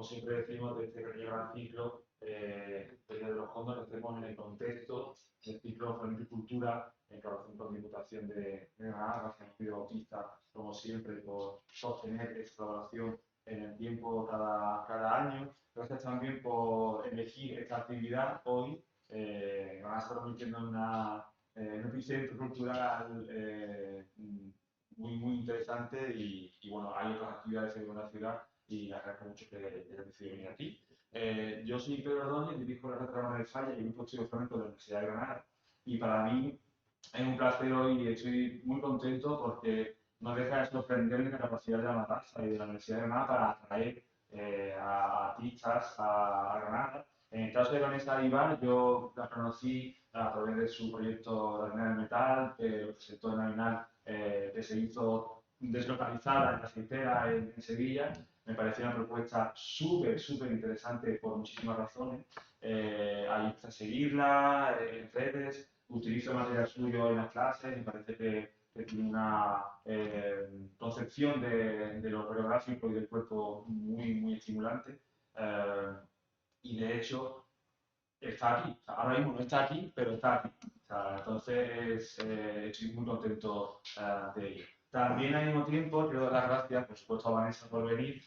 siempre decimos, de este gran ciclo de los fondos, lo hacemos en el contexto del ciclo Floricultura en colaboración con Diputación de Granada. Gracias a Pío Bautista, como siempre, por sostener esta colaboración en el tiempo cada año. Gracias también por elegir esta actividad hoy. Van a estar convirtiendo en un epicentro cultural muy interesante y bueno, hay otras actividades en la ciudad y agradezco mucho que hayas decidido venir aquí. Yo soy Pedro Ordóñez, dirijo la Red Ramón de Falla y el Grupo de Estudios Flamencos de la Universidad de Granada. Y para mí es un placer hoy y estoy muy contento porque no deja de sorprenderme la capacidad de la matanza y de la Universidad de Granada para atraer a artistas a Granada. En el caso de Vanessa Ibar, yo la conocí a través de su proyecto La Bienal del Metal, que lo presentó en la Bienal que se hizo deslocalizada en la aceitera en Sevilla. Me pareció una propuesta súper interesante por muchísimas razones. Ahí está seguirla en redes, utilizo material suyo en las clases, me parece que tiene una concepción de lo coreográfico y del cuerpo muy estimulante. Y de hecho, está aquí. O sea, ahora mismo no está aquí, pero está aquí. O sea, entonces, estoy muy contento de ello. También al mismo tiempo quiero dar las gracias, por supuesto, a Vanessa por venir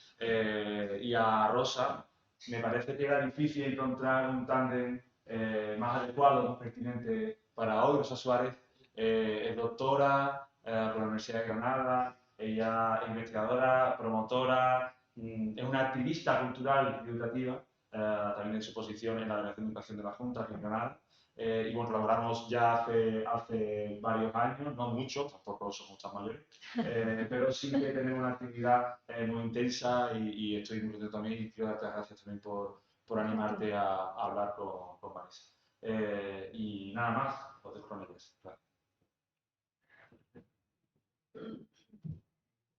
y a Rosa. Me parece que era difícil encontrar un tándem más adecuado, más pertinente para hoy. Rosa Suárez es doctora por la Universidad de Granada, ella es investigadora, promotora, es una activista cultural y educativa. También en su posición en la Delegación de Educación de la Junta, aquí en Granada. Y bueno, colaboramos ya hace varios años, no mucho, tampoco somos tan mayores, pero sí que tenemos una actividad muy intensa y estoy muy contento también y quiero darte las gracias también por animarte a hablar con Vanessa. Y nada más, os dejo con ellas. Claro.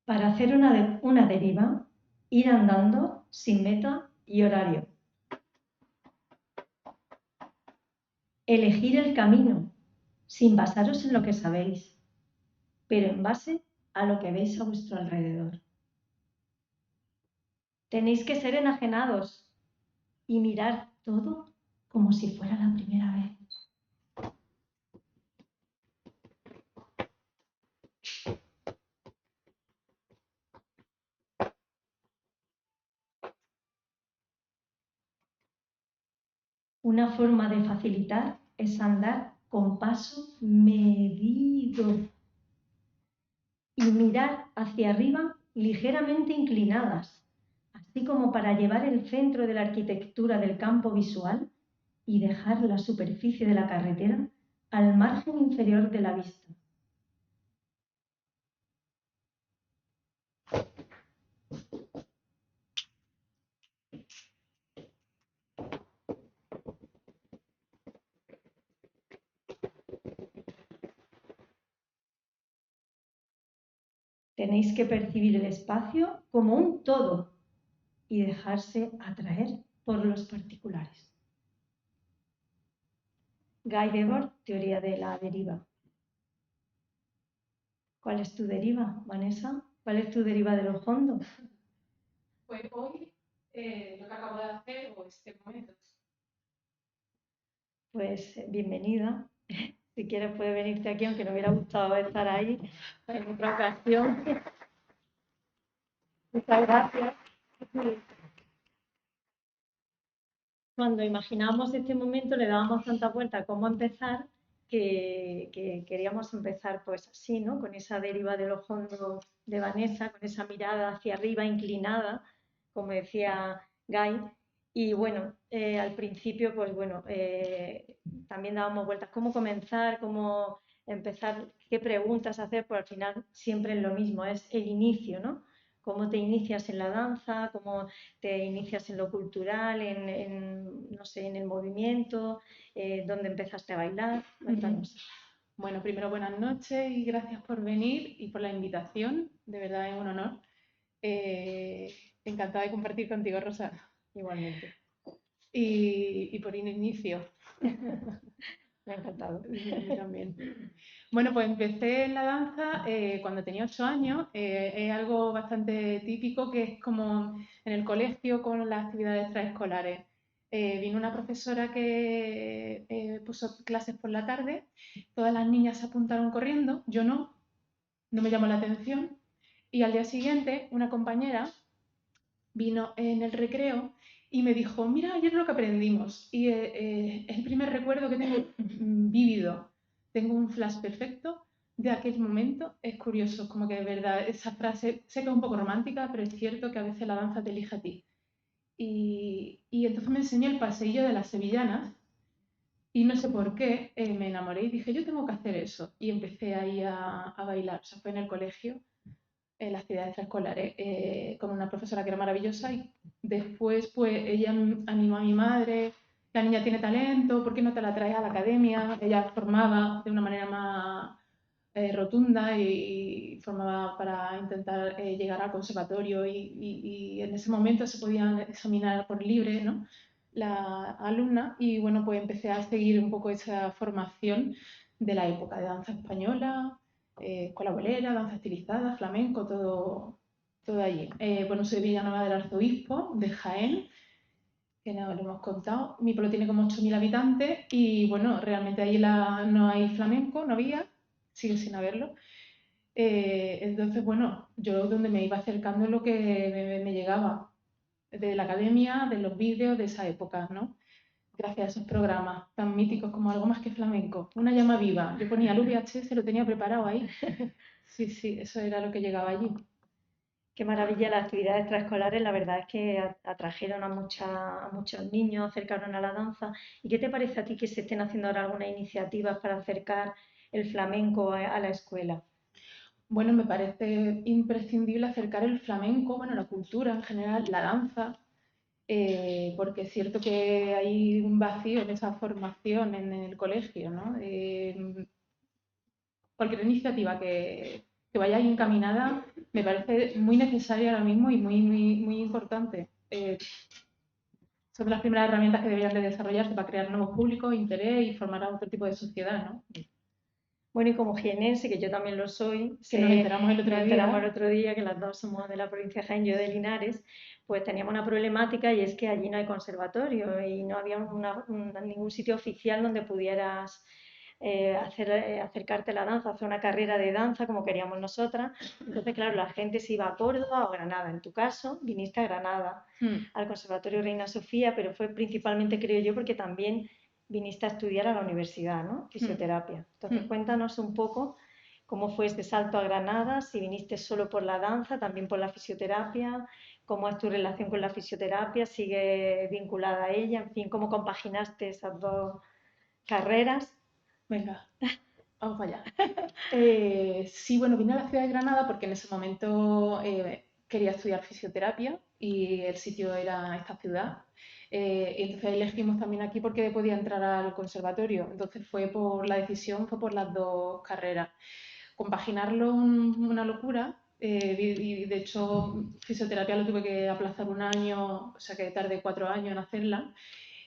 Para hacer una deriva, ir andando sin meta y horario. Elegir el camino, sin basaros en lo que sabéis, pero en base a lo que veis a vuestro alrededor. Tenéis que ser enajenados y mirar todo como si fuera la primera vez. Una forma de facilitar es andar con paso medido y mirar hacia arriba ligeramente inclinadas, así como para llevar el centro de la arquitectura del campo visual y dejar la superficie de la carretera al margen inferior de la vista. Tenéis que percibir el espacio como un todo y dejarse atraer por los particulares. Guy Debord, teoría de la deriva. ¿Cuál es tu deriva, Vanessa? ¿Cuál es tu deriva de los fondos? Pues hoy lo que acabo de hacer o este momento. Pues bienvenida. Si quieres puedes venirte aquí, aunque no hubiera gustado estar ahí en otra ocasión. Muchas gracias. Cuando imaginábamos este momento le dábamos tanta vuelta a cómo empezar que queríamos empezar pues así, ¿no? Con esa deriva de los fondos de Vanessa, con esa mirada hacia arriba inclinada, como decía Guy. Y bueno, al principio pues bueno, también dábamos vueltas cómo comenzar, cómo empezar, qué preguntas hacer, pues al final siempre es lo mismo, es el inicio, ¿no? Cómo te inicias en la danza, cómo te inicias en lo cultural, no sé, en el movimiento, dónde empezaste a bailar. Bueno, primero buenas noches y gracias por venir y por la invitación, de verdad es un honor. Encantada de compartir contigo, Rosa. Igualmente. Y por inicio. Me ha encantado. A mí también. Bueno, pues empecé en la danza cuando tenía 8 años. Es algo bastante típico que es como en el colegio con las actividades extraescolares. Vino una profesora que puso clases por la tarde, todas las niñas se apuntaron corriendo, yo no me llamó la atención. Y al día siguiente una compañera vino en el recreo y me dijo, mira, ayer lo que aprendimos. Y es el primer recuerdo que tengo vívido. Tengo un flash perfecto de aquel momento. Es curioso, como que de verdad esa frase, sé que es un poco romántica, pero es cierto que a veces la danza te elige a ti. Y entonces me enseñó el paseillo de las sevillanas y no sé por qué me enamoré y dije, yo tengo que hacer eso. Y empecé ahí a bailar. O sea, fue en el colegio en las actividades extraescolares con una profesora que era maravillosa y después pues ella animó a mi madre, la niña tiene talento, ¿por qué no te la traes a la academia? Ella formaba de una manera más rotunda y formaba para intentar llegar al conservatorio y en ese momento se podían examinar por libre, ¿no? La alumna y bueno, pues empecé a seguir un poco esa formación de la época de danza española, escuela bolera, danza estilizada, flamenco, todo allí. Bueno, soy Villanueva del Arzobispo de Jaén, que no lo hemos contado. Mi pueblo tiene como 8.000 habitantes y bueno, realmente ahí no hay flamenco, no había, sigue sin haberlo. Entonces, bueno, yo donde me iba acercando es lo que me llegaba de la academia, de los vídeos de esa época, ¿no? Gracias a esos programas tan míticos como Algo más que flamenco. Una llama viva. Yo ponía el VHS, lo tenía preparado ahí. Sí, sí, eso era lo que llegaba allí. Qué maravilla las actividades extraescolares, la verdad es que atrajeron a muchos niños, acercaron a la danza. ¿Y qué te parece a ti que se estén haciendo ahora algunas iniciativas para acercar el flamenco a la escuela? Bueno, me parece imprescindible acercar el flamenco, bueno, la cultura en general, la danza, porque es cierto que hay un vacío en esa formación en el colegio, ¿no? Cualquier iniciativa que vaya ahí encaminada me parece muy necesaria ahora mismo y muy importante. Son las primeras herramientas que deberían de desarrollarse para crear nuevos públicos, interés y formar a otro tipo de sociedad, ¿no? Bueno, y como jienense, que yo también lo soy, Que nos enteramos el otro nos día. enteramos el otro día que las dos somos de la provincia de Jaén, yo de Linares, pues teníamos una problemática y es que allí no hay conservatorio y no había ningún sitio oficial donde pudieras acercarte a la danza, hacer una carrera de danza como queríamos nosotras. Entonces, claro, la gente se iba a Córdoba o Granada. En tu caso, viniste a Granada, al Conservatorio Reina Sofía, pero fue principalmente, creo yo, porque también viniste a estudiar a la universidad, ¿no? Fisioterapia. Entonces, cuéntanos un poco cómo fue este salto a Granada, si viniste solo por la danza, también por la fisioterapia, cómo es tu relación con la fisioterapia, sigue vinculada a ella, en fin, cómo compaginaste esas dos carreras. Venga, vamos para allá. Sí, bueno, vine a la ciudad de Granada porque en ese momento quería estudiar fisioterapia y el sitio era esta ciudad. Y entonces elegimos también aquí porque podía entrar al conservatorio. Entonces la decisión fue por las dos carreras. Compaginarlo una locura. Y de hecho, fisioterapia lo tuve que aplazar un año, o sea que tardé 4 años en hacerla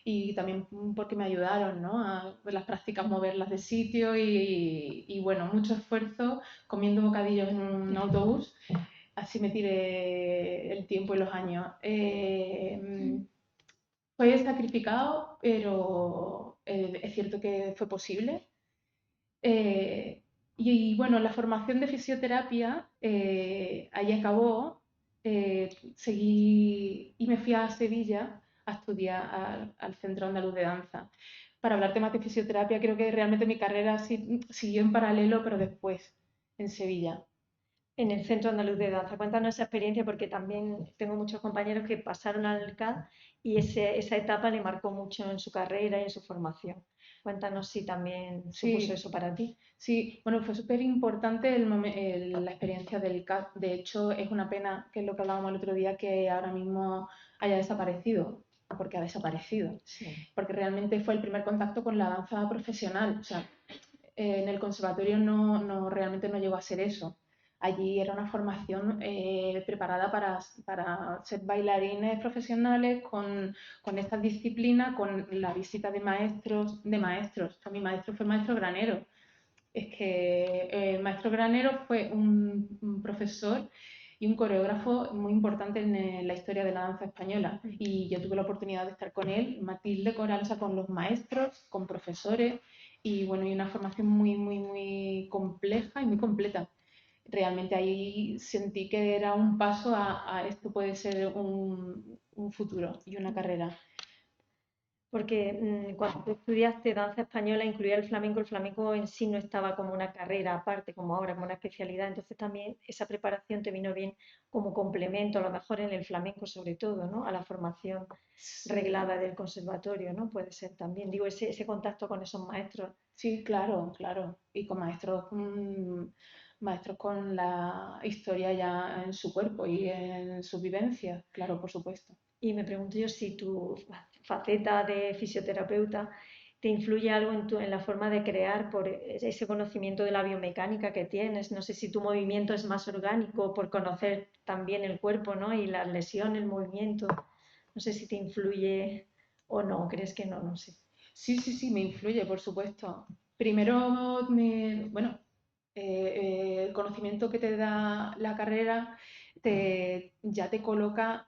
y también porque me ayudaron, ¿no? A ver las prácticas, moverlas de sitio y bueno, mucho esfuerzo comiendo bocadillos en un autobús, así me tiré el tiempo y los años. Fue sacrificado, pero es cierto que fue posible. Y bueno, la formación de fisioterapia ahí acabó, seguí y me fui a Sevilla a estudiar al Centro Andaluz de Danza. Para hablar temas de fisioterapia, creo que realmente mi carrera siguió en paralelo, pero después, en Sevilla. En el Centro Andaluz de Danza. Cuéntanos esa experiencia porque también tengo muchos compañeros que pasaron al CAD y esa etapa le marcó mucho en su carrera y en su formación. Cuéntanos si también supuso Sí, eso para ti. sí, bueno, fue súper importante la experiencia del CAD. De hecho, es una pena, que es lo que hablábamos el otro día, que ahora mismo haya desaparecido, porque ha desaparecido. Sí. Porque realmente fue el primer contacto con la danza profesional. O sea, en el conservatorio realmente no llegó a ser eso. Allí era una formación preparada para ser bailarines profesionales con esta disciplina, con la visita de maestros. O sea, mi maestro fue el maestro Granero. Es que el maestro Granero fue un profesor y un coreógrafo muy importante en la historia de la danza española. Y yo tuve la oportunidad de estar con él, Matilde Coral, o sea, con los maestros, con profesores, y bueno, y una formación muy, muy, muy compleja y muy completa. Realmente ahí sentí que era un paso a esto puede ser un futuro y una carrera. Porque cuando tú estudiaste danza española incluía el flamenco en sí no estaba como una carrera aparte, como ahora, como una especialidad, entonces también esa preparación te vino bien como complemento, a lo mejor en el flamenco sobre todo, ¿no? A la formación reglada del conservatorio, ¿no? Puede ser también, digo, ese contacto con esos maestros. Sí, claro, claro. Y con maestros, maestros con la historia ya en su cuerpo y en sus vivencias, claro, por supuesto. Y me pregunto yo si tu faceta de fisioterapeuta te influye algo en la forma de crear por ese conocimiento de la biomecánica que tienes. No sé si tu movimiento es más orgánico por conocer también el cuerpo, ¿no? Y las lesiones, el movimiento. No sé si te influye o no, crees que no, no sé. Sí, sí, sí, me influye, por supuesto. Primero, bueno, el conocimiento que te da la carrera ya te coloca,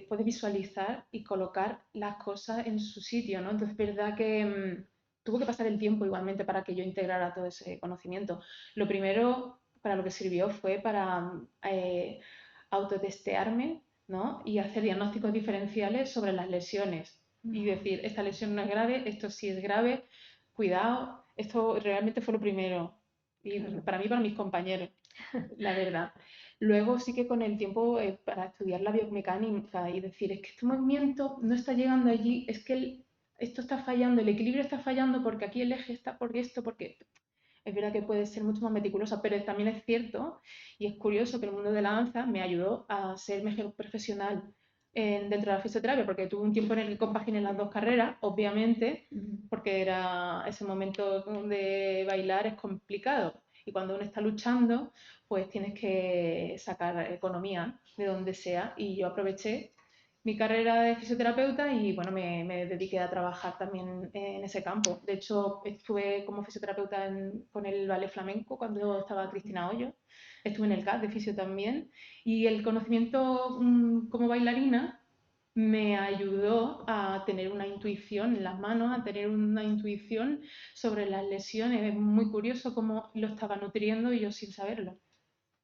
puedes visualizar y colocar las cosas en su sitio, ¿no? Entonces, es verdad que tuvo que pasar el tiempo igualmente para que yo integrara todo ese conocimiento. Lo primero para lo que sirvió fue para autotestearme, ¿no? Y hacer diagnósticos diferenciales sobre las lesiones y decir, esta lesión no es grave, esto sí es grave, cuidado, esto realmente fue lo primero. Y Claro. para mí, para mis compañeros, la verdad. Luego sí que con el tiempo para estudiar la biomecánica y decir, es que este movimiento no está llegando allí, es que esto está fallando, el equilibrio está fallando porque aquí el eje está porque esto, porque es verdad que puede ser mucho más meticulosa, pero también es cierto y es curioso que el mundo de la danza me ayudó a ser mejor profesional dentro de la fisioterapia, porque tuve un tiempo en el que compaginé las dos carreras, obviamente, porque era ese momento de bailar es complicado. Y cuando uno está luchando, pues tienes que sacar economía de donde sea. Y yo aproveché mi carrera de fisioterapeuta y bueno, me dediqué a trabajar también en ese campo. De hecho, estuve como fisioterapeuta con el ballet flamenco cuando estaba Cristina Hoyo. Estuve en el CAD de fisio también. Y el conocimiento como bailarina me ayudó a tener una intuición en las manos, a tener una intuición sobre las lesiones. Es muy curioso cómo lo estaba nutriendo y yo sin saberlo.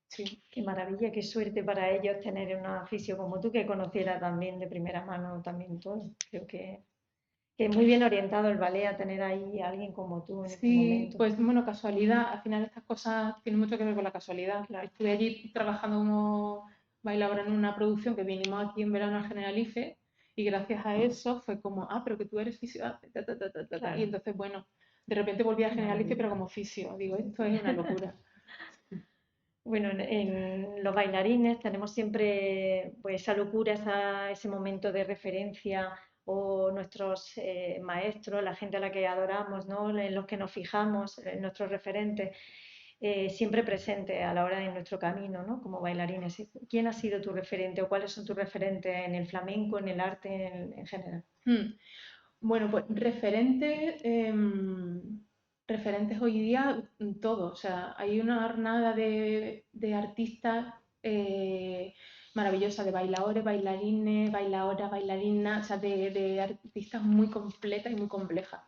Sí. Qué maravilla, qué suerte para ellos tener una afición como tú que conociera también de primera mano también todo. Creo que es muy bien orientado el ballet a tener ahí a alguien como tú en este Sí, momento. pues bueno, casualidad, al final estas cosas tienen mucho que ver con la casualidad. Claro. Estuve allí trabajando como bailadora en una producción que vinimos aquí en verano a Generalife y gracias a eso fue como, pero que tú eres fisio, Claro. y entonces bueno, de repente volví a Generalife pero como fisio, digo, esto es una locura. Bueno, en los bailarines tenemos siempre pues, esa locura, ese momento de referencia o nuestros maestros, la gente a la que adoramos, ¿no? En los que nos fijamos, nuestros referentes, siempre presentes a la hora de nuestro camino, ¿no? Como bailarines. ¿Quién ha sido tu referente o cuáles son tus referentes en el flamenco, en el arte en general? Bueno, pues referentes hoy día todo, o sea, hay una jornada de artistas maravillosa, de bailadores, bailarines, bailadoras, bailarinas, o sea, de artistas muy completas y muy complejas.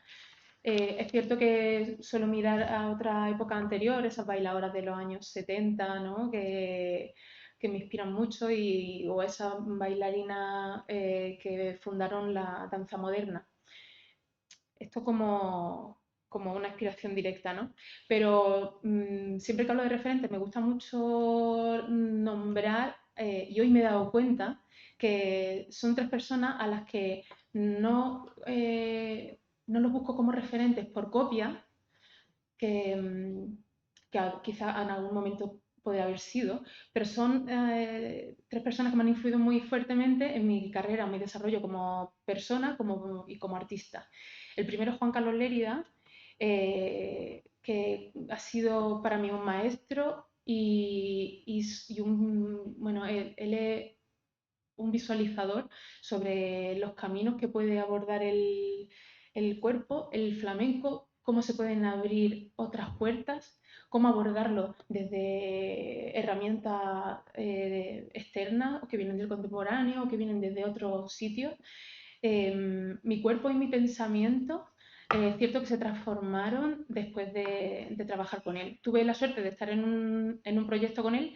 Es cierto que suelo mirar a otra época anterior, esas bailadoras de los años 70, ¿no? Que me inspiran mucho, o esas bailarinas que fundaron la danza moderna. Esto como una inspiración directa, ¿no? Pero siempre que hablo de referentes me gusta mucho nombrar, y hoy me he dado cuenta que son tres personas a las que no los busco como referentes por copia, que quizá en algún momento podría haber sido, pero son tres personas que me han influido muy fuertemente en mi carrera, en mi desarrollo como persona y como artista. El primero es Juan Carlos Lérida, que ha sido para mí un maestro bueno, él es un visualizador sobre los caminos que puede abordar el cuerpo, el flamenco, cómo se pueden abrir otras puertas, cómo abordarlo desde herramientas externas que vienen del contemporáneo, que vienen desde otros sitios. Mi cuerpo y mi pensamiento, es cierto que se transformaron después de trabajar con él. Tuve la suerte de estar en un proyecto con él.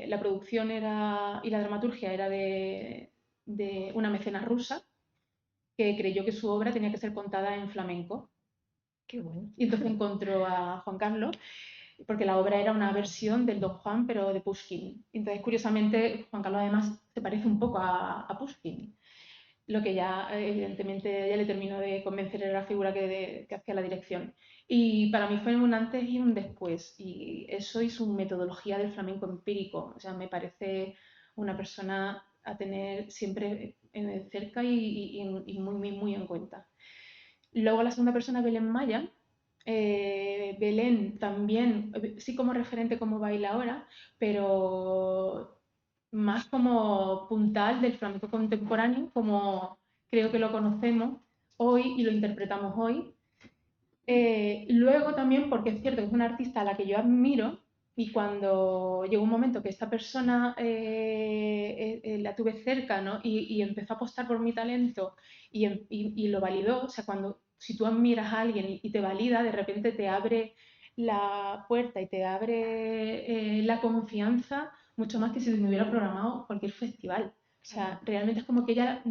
La producción y la dramaturgia era de una mecenas rusa que creyó que su obra tenía que ser contada en flamenco. Qué bueno. Y entonces encontró a Juan Carlos, porque la obra era una versión del Don Juan, pero de Pushkin. Entonces, curiosamente, Juan Carlos además se parece un poco a Pushkin. Lo que ya, evidentemente, ya le terminó de convencer era la figura que hacía la dirección. Y para mí fue un antes y un después. Y eso y su metodología del flamenco empírico. O sea, me parece una persona a tener siempre cerca y muy, muy, muy en cuenta. Luego la segunda persona, Belén Maya. Belén también, sí como referente como bailaora, pero más como puntal del flamenco contemporáneo, como creo que lo conocemos hoy y lo interpretamos hoy. Luego también, porque es cierto que es una artista a la que yo admiro, y cuando llegó un momento que esta persona la tuve cerca, ¿no? y empezó a apostar por mi talento y lo validó, o sea, si tú admiras a alguien y te valida, de repente te abre la puerta y te abre la confianza mucho más que si me hubiera programado cualquier festival. O sea, realmente es como que ella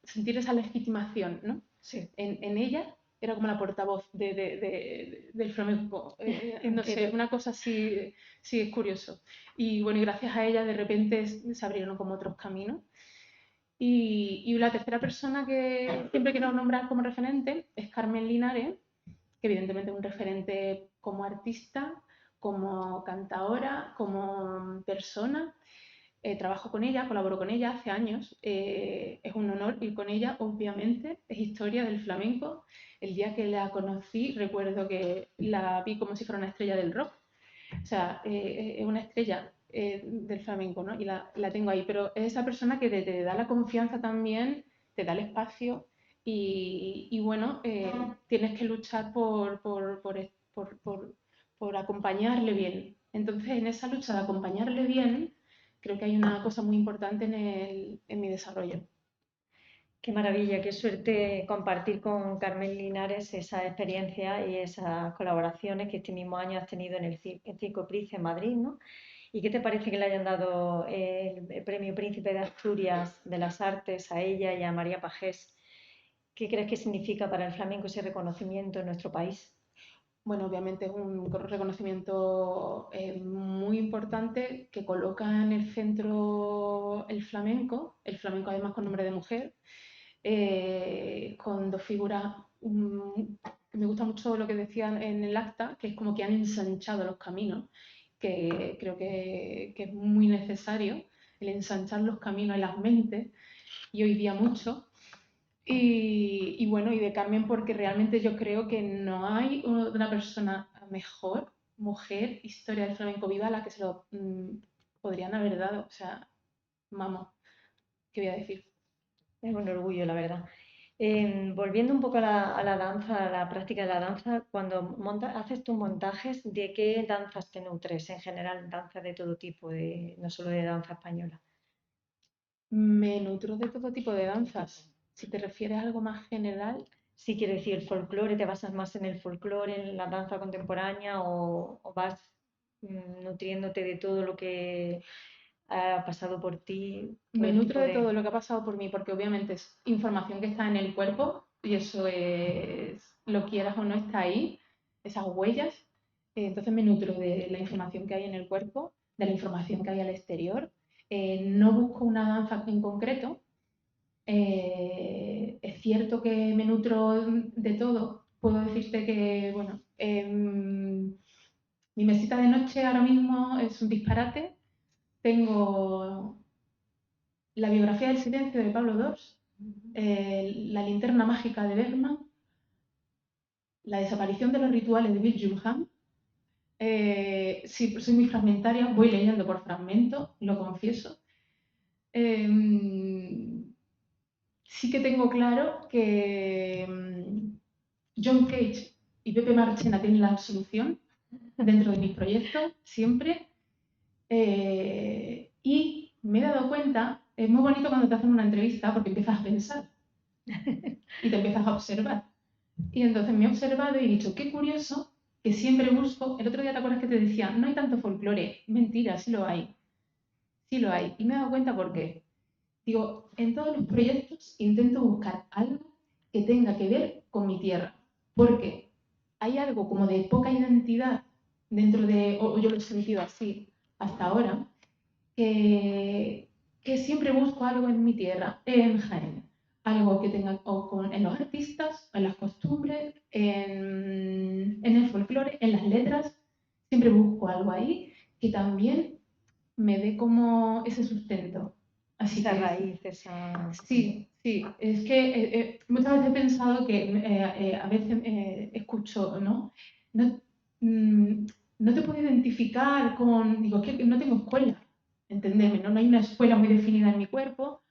sentir esa legitimación, ¿no? Sí. En ella era como la portavoz del flamenco. No sé, una cosa así, sí es curioso. Y bueno, y gracias a ella de repente se abrieron como otros caminos. Y la tercera persona que siempre quiero nombrar como referente es Carmen Linares, que evidentemente es un referente como artista, como cantadora, como persona. Trabajo con ella, colaboro con ella hace años. Es un honor ir con ella, obviamente. Es historia del flamenco. El día que la conocí, recuerdo que la vi como si fuera una estrella del rock. O sea, es una estrella del flamenco, ¿no? Y la tengo ahí. Pero es esa persona que te da la confianza también, te da el espacio y bueno, tienes que luchar por acompañarle bien. Entonces, en esa lucha de acompañarle bien, creo que hay una cosa muy importante en mi desarrollo. Qué maravilla, qué suerte compartir con Carmen Linares esa experiencia y esas colaboraciones que este mismo año has tenido en el Circo Price en Madrid, ¿no? ¿Y qué te parece que le hayan dado el Premio Príncipe de Asturias de las Artes a ella y a María Pajés? ¿Qué crees que significa para el flamenco ese reconocimiento en nuestro país? Bueno, obviamente es un reconocimiento muy importante que coloca en el centro el flamenco además con nombre de mujer, con dos figuras. Me gusta mucho lo que decían en el acta, que es como que han ensanchado los caminos, que creo que es muy necesario el ensanchar los caminos en las mentes, y hoy día mucho. Y bueno, y de Carmen porque realmente yo creo que no hay una persona mejor, mujer, historia del flamenco viva a la que se lo podrían haber dado. O sea, vamos, ¿qué voy a decir? Es un orgullo, la verdad. Volviendo un poco a la danza, a la práctica de la danza, cuando haces tus montajes, ¿de qué danzas te nutres? En general, danzas de todo tipo, no solo de danza española. Me nutro de todo tipo de danzas. Si te refieres a algo más general, Sí, quiero decir, el folclore, ¿te basas más en el folclore, en la danza contemporánea o vas nutriéndote de todo lo que ha pasado por ti? Todo me el nutro tipo de de... todo lo que ha pasado por mí, porque obviamente es información que está en el cuerpo y eso es, lo quieras o no, está ahí, esas huellas. Entonces me nutro de la información que hay en el cuerpo, de la información que hay al exterior. No busco una danza en concreto. Es cierto que me nutro de todo. Puedo decirte que, bueno, mi mesita de noche ahora mismo es un disparate. Tengo la biografía del silencio de Pablo Dors, la linterna mágica de Bergman, la desaparición de los rituales de Bill Julham, Sí, soy muy fragmentaria, voy leyendo por fragmentos, lo confieso. Sí que tengo claro que John Cage y Pepe Marchena tienen la solución dentro de mis proyectos, siempre. Y me he dado cuenta, es muy bonito cuando te hacen una entrevista porque empiezas a pensar y te empiezas a observar. Y entonces me he observado y he dicho, qué curioso que siempre busco, el otro día te acuerdas que te decía, no hay tanto folclore, mentira, sí lo hay, sí lo hay. Y me he dado cuenta por qué. Digo, en todos los proyectos intento buscar algo que tenga que ver con mi tierra, porque hay algo como de poca identidad dentro de, o yo lo he sentido así hasta ahora, que, que siempre busco algo en mi tierra, en Jaén, algo que tenga en los artistas, en las costumbres, en el folclore, en las letras, siempre busco algo ahí que también me dé como ese sustento. Así Esa que raíz, esa... sí, sí, es que muchas veces he pensado que a veces escucho, ¿no? No, mm, no te puedo identificar con, digo, es que no tengo escuela, entendeme, ¿no? No hay una escuela muy definida en mi cuerpo.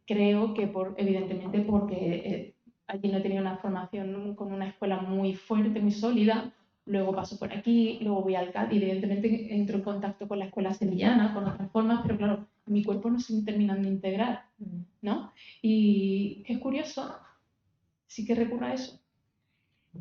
Creo que evidentemente porque allí no he tenido una formación con una escuela muy fuerte, muy sólida. Luego paso por aquí, luego voy al CAD y evidentemente entro en contacto con la escuela sevillana, con otras formas, pero claro, mi cuerpo no se terminan de integrar, ¿no? Y es curioso, sí que recurro a eso.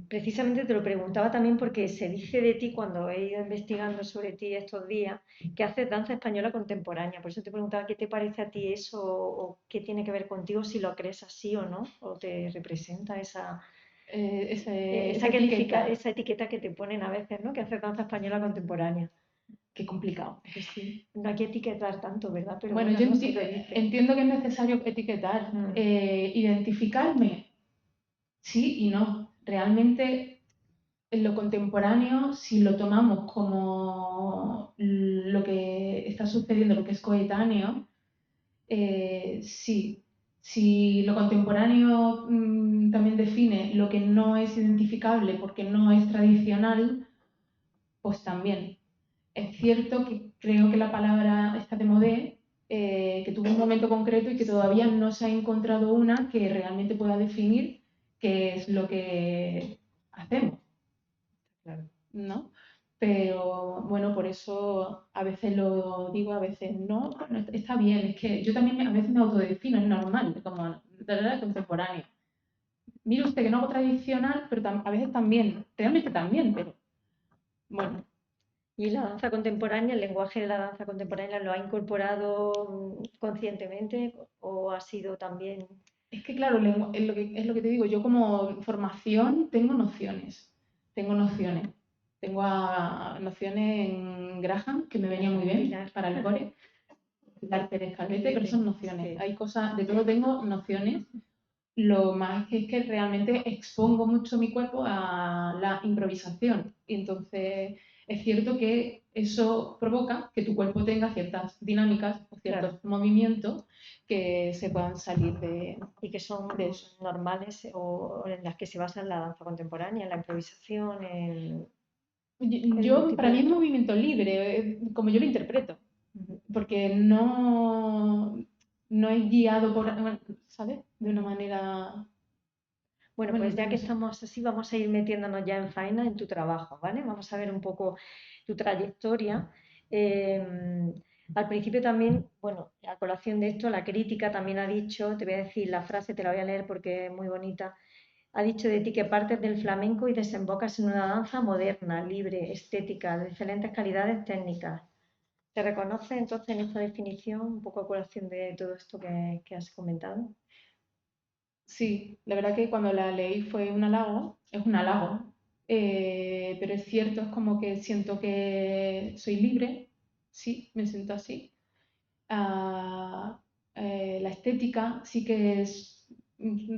Precisamente te lo preguntaba también porque se dice de ti cuando he ido investigando sobre ti estos días que haces danza española contemporánea. Por eso te preguntaba qué te parece a ti eso o qué tiene que ver contigo, si lo crees así o no, o te representa Esa etiqueta, esa etiqueta que te ponen a veces, ¿no? Que haces danza española contemporánea. qué complicado, eso sí. No hay que etiquetar tanto, ¿verdad? Pero Bueno, bueno, yo no se lo dice. entiendo que es necesario etiquetar, identificarme, sí y no. Realmente en lo contemporáneo, si lo tomamos como lo que está sucediendo, lo que es coetáneo, sí. Si lo contemporáneo también define lo que no es identificable porque no es tradicional, pues también. Es cierto que creo que la palabra está de modé, que tuvo un momento concreto y que todavía no se ha encontrado una que realmente pueda definir qué es lo que hacemos, Claro. ¿no? Pero bueno, por eso a veces lo digo, a veces no, bueno, está bien, es que yo también a veces me autodefino, es normal, como contemporáneo. Mire usted que no hago tradicional, pero a veces también, realmente también, pero bueno. ¿Y la danza contemporánea, el lenguaje de la danza contemporánea, lo ha incorporado conscientemente o ha sido también... Es que claro, es lo que te digo, yo como formación tengo nociones, tengo nociones. Tengo nociones en Graham, que me venía muy bien Pilar. para el core, Pilar Pérez Calvete, pero son nociones. Sí. Hay cosas, de todo tengo nociones. Lo más que es que realmente expongo mucho mi cuerpo a la improvisación. Y entonces es cierto que eso provoca que tu cuerpo tenga ciertas dinámicas o ciertos Claro. movimientos que se puedan salir Y que son de eso. normales o en las que se basa la danza contemporánea, en la improvisación, en un Yo, tipo para mí de... es movimiento libre, como yo lo interpreto, porque no es guiado por, ¿sabes? De una manera, Bueno, bueno, pues ya no que sé. estamos así, vamos a ir metiéndonos ya en faena en tu trabajo, ¿vale? Vamos a ver un poco tu trayectoria. Eh, Al principio también, bueno, a colación de esto, la crítica también ha dicho, te voy a decir la frase, te la voy a leer porque es muy bonita. Ha dicho de ti que partes del flamenco y desembocas en una danza moderna, libre, estética, de excelentes calidades técnicas. ¿Te reconoces entonces en esta definición, un poco a colación de todo esto que has comentado? Sí, la verdad que cuando la leí fue un halago, es un halago, pero es cierto, es como que siento que soy libre, sí, me siento así. Ah, la estética sí que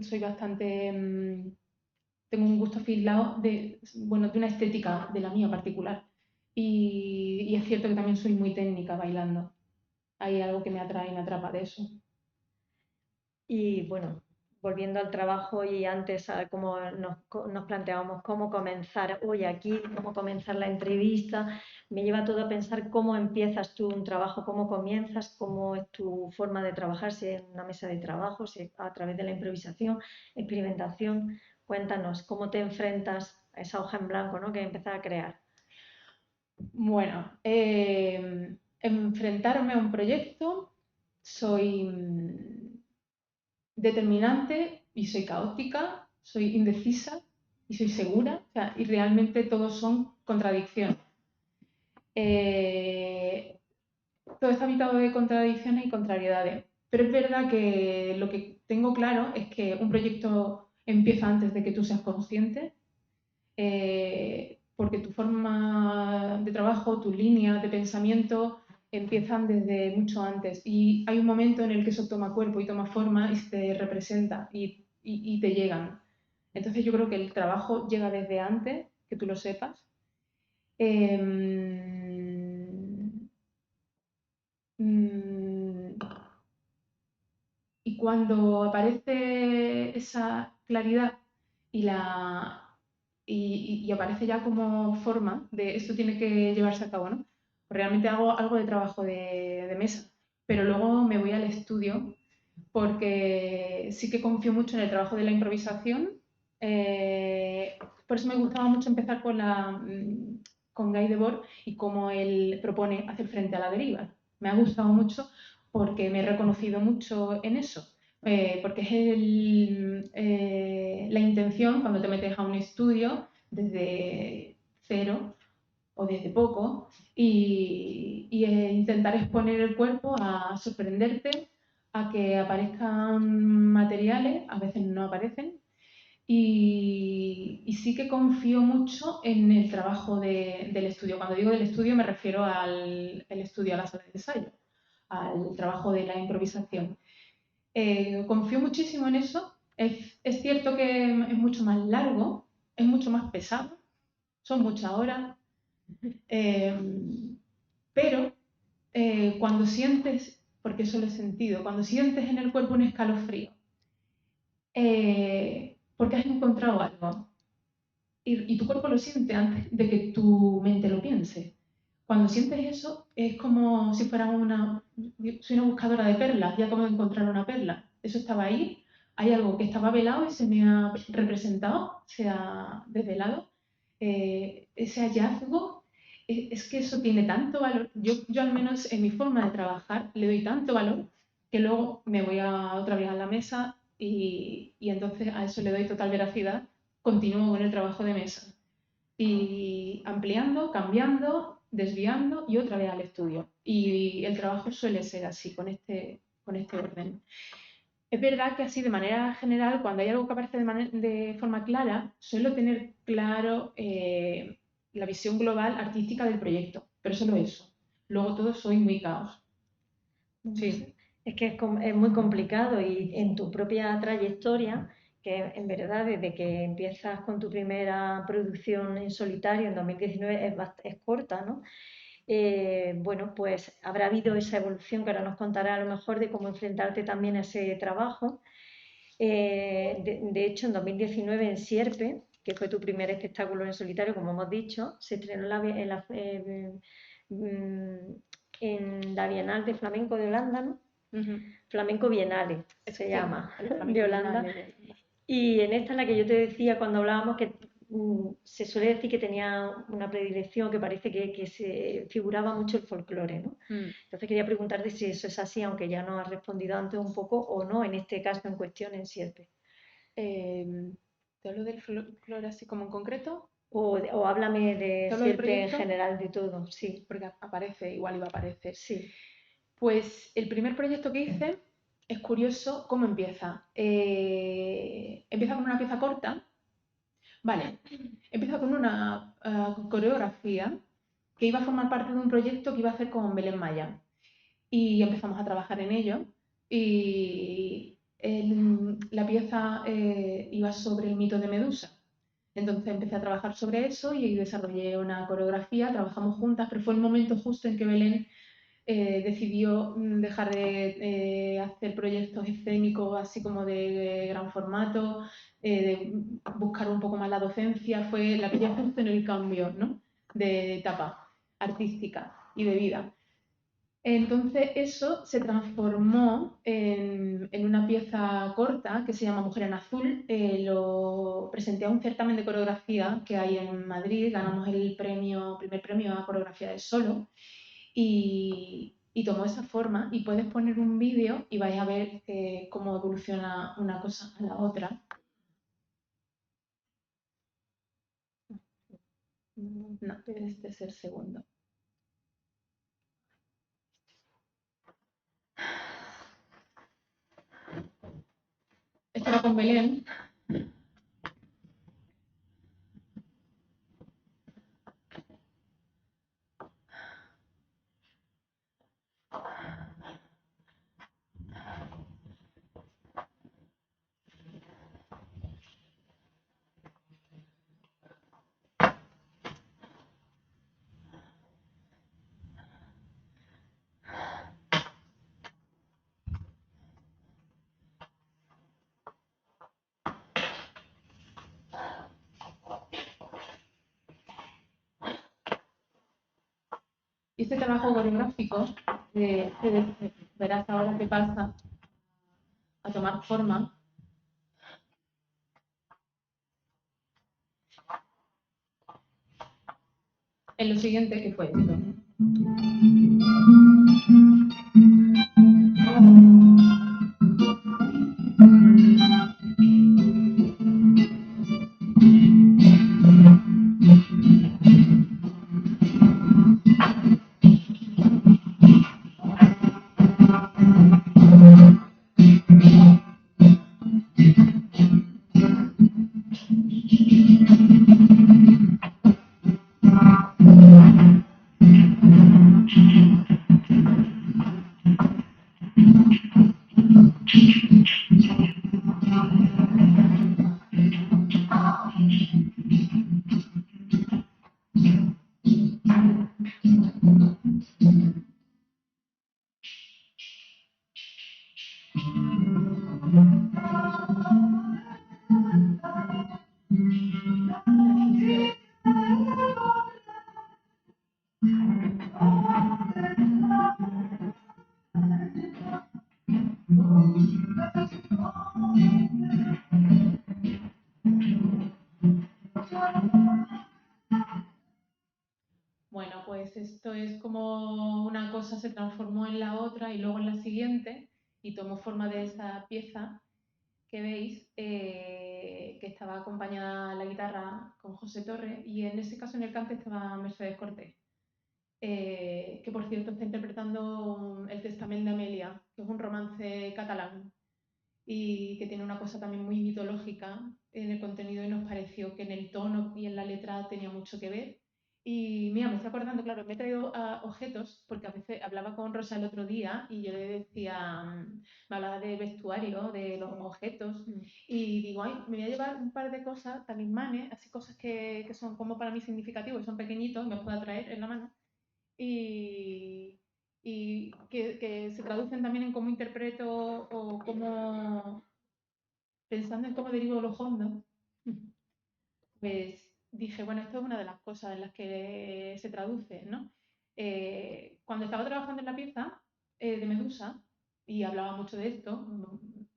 soy bastante, tengo un gusto afilado de, bueno, de una estética de la mía particular. Y es cierto que también soy muy técnica bailando. Hay algo que me atrae y me atrapa de eso. Y bueno, volviendo al trabajo y antes a cómo nos planteábamos cómo comenzar hoy aquí, cómo comenzar la entrevista, me lleva todo a pensar cómo empiezas tú un trabajo, cómo comienzas, cómo es tu forma de trabajar, si es en una mesa de trabajo, si es a través de la improvisación, experimentación. Cuéntanos, ¿cómo te enfrentas a esa hoja en blanco, ¿no?, que empezar a crear? Bueno, enfrentarme a un proyecto, soy determinante y soy caótica, soy indecisa y soy segura, o sea, y realmente todos son contradicciones. Todo está habitado de contradicciones y contrariedades, pero es verdad que lo que tengo claro es que un proyecto empieza antes de que tú seas consciente, porque tu forma de trabajo, tus líneas de pensamiento empiezan desde mucho antes y hay un momento en el que eso toma cuerpo y toma forma y te representa y te llegan. Entonces yo creo que el trabajo llega desde antes, que tú lo sepas. Y cuando aparece esa claridad y aparece ya como forma de esto tiene que llevarse a cabo, ¿no? Realmente hago algo de trabajo de mesa, pero luego me voy al estudio porque sí que confío mucho en el trabajo de la improvisación. Por eso me gustaba mucho empezar con Guy Debord y cómo él propone hacer frente a la deriva. Me ha gustado mucho porque me he reconocido mucho en eso. Porque es la intención cuando te metes a un estudio desde cero o desde poco y intentar exponer el cuerpo a sorprenderte, a que aparezcan materiales, a veces no aparecen, y sí que confío mucho en el trabajo del estudio. Cuando digo del estudio me refiero al el estudio, a la sala de ensayo, al trabajo de la improvisación. Confío muchísimo en eso. Es cierto que es mucho más largo, es mucho más pesado, son muchas horas, pero cuando sientes, porque eso lo he sentido, cuando sientes en el cuerpo un escalofrío, porque has encontrado algo y tu cuerpo lo siente antes de que tu mente lo piense. Cuando sientes eso es como si fuera soy una buscadora de perlas, ya acabo de encontrar una perla. Eso estaba ahí, hay algo que estaba velado y se me ha representado, se ha desvelado. Ese hallazgo, es que eso tiene tanto valor. Yo al menos en mi forma de trabajar le doy tanto valor que luego me voy otra vez a la mesa y entonces a eso le doy total veracidad, continúo con el trabajo de mesa y ampliando, cambiando, desviando y otra vez al estudio. Y el trabajo suele ser así, con este orden. Es verdad que así de manera general, cuando hay algo que aparece de forma clara, suelo tener claro la visión global artística del proyecto, pero solo eso. Luego todo soy muy caos. Sí. Es que es muy complicado y en tu propia trayectoria, que en verdad desde que empiezas con tu primera producción en solitario en 2019 es corta, ¿no? Bueno, pues habrá habido esa evolución que ahora nos contará a lo mejor de cómo enfrentarte también a ese trabajo. De hecho, en 2019 en Sierpe, que fue tu primer espectáculo en solitario, como hemos dicho, se estrenó en la Bienal de Flamenco de Holanda, ¿no? Flamenco Bienale se llama, de Holanda. Y en esta es la que yo te decía cuando hablábamos que se suele decir que tenía una predilección, que parece que se figuraba mucho el folclore, ¿no? Entonces quería preguntarte si eso es así, aunque ya nos has respondido antes un poco, o no, en este caso en cuestión en Sierpe. ¿Te hablo del folclore así como en concreto? O háblame de Sierpe en general, de todo, sí. Porque aparece, igual iba a aparecer. Sí. Pues el primer proyecto que hice es curioso cómo empieza. Empieza con una pieza corta. Vale, empieza con una coreografía que iba a formar parte de un proyecto que iba a hacer con Belén Maya. Y empezamos a trabajar en ello. Y la pieza iba sobre el mito de Medusa. Entonces empecé a trabajar sobre eso y desarrollé una coreografía, trabajamos juntas, pero fue el momento justo en que Belén decidió dejar de hacer proyectos escénicos así como de gran formato, de buscar un poco más la docencia. La pillé justo en el cambio, ¿no?, de etapa artística y de vida. Entonces eso se transformó en una pieza corta que se llama Mujer en Azul. Lo presenté a un certamen de coreografía que hay en Madrid, ganamos el primer premio a coreografía de solo y tomó esa forma, y puedes poner un vídeo y vais a ver cómo evoluciona una cosa a la otra. No, este es el segundo. Esto era con Belén. Y este trabajo coreográfico, verás ahora qué pasa, a tomar forma. En lo siguiente, que fue esto. Bueno, pues esto es como una cosa se transformó en la otra y luego en la siguiente, y tomó forma de esa pieza que veis, que estaba acompañada a la guitarra con José Torre, y en ese caso en el cante estaba Mercedes Cortés, que por cierto está interpretando El Testament de Amelia, que es un romance catalán y que tiene una cosa también muy mitológica en el contenido, y nos pareció que en el tono y en la letra tenía mucho que ver. Y mira, me estoy acordando, claro, me he traído objetos, porque a veces hablaba con Rosa el otro día y yo le decía, me hablaba de vestuario, de los objetos, y digo, ay, me voy a llevar un par de cosas, talismanes, así cosas que son como para mí significativos, son pequeñitos, me los puedo traer en la mano, y que se traducen también en cómo interpreto o cómo, pensando en cómo derivo los hondos, pues dije, bueno, esto es una de las cosas en las que se traduce, ¿no? Cuando estaba trabajando en la pieza de Medusa, y hablaba mucho de esto,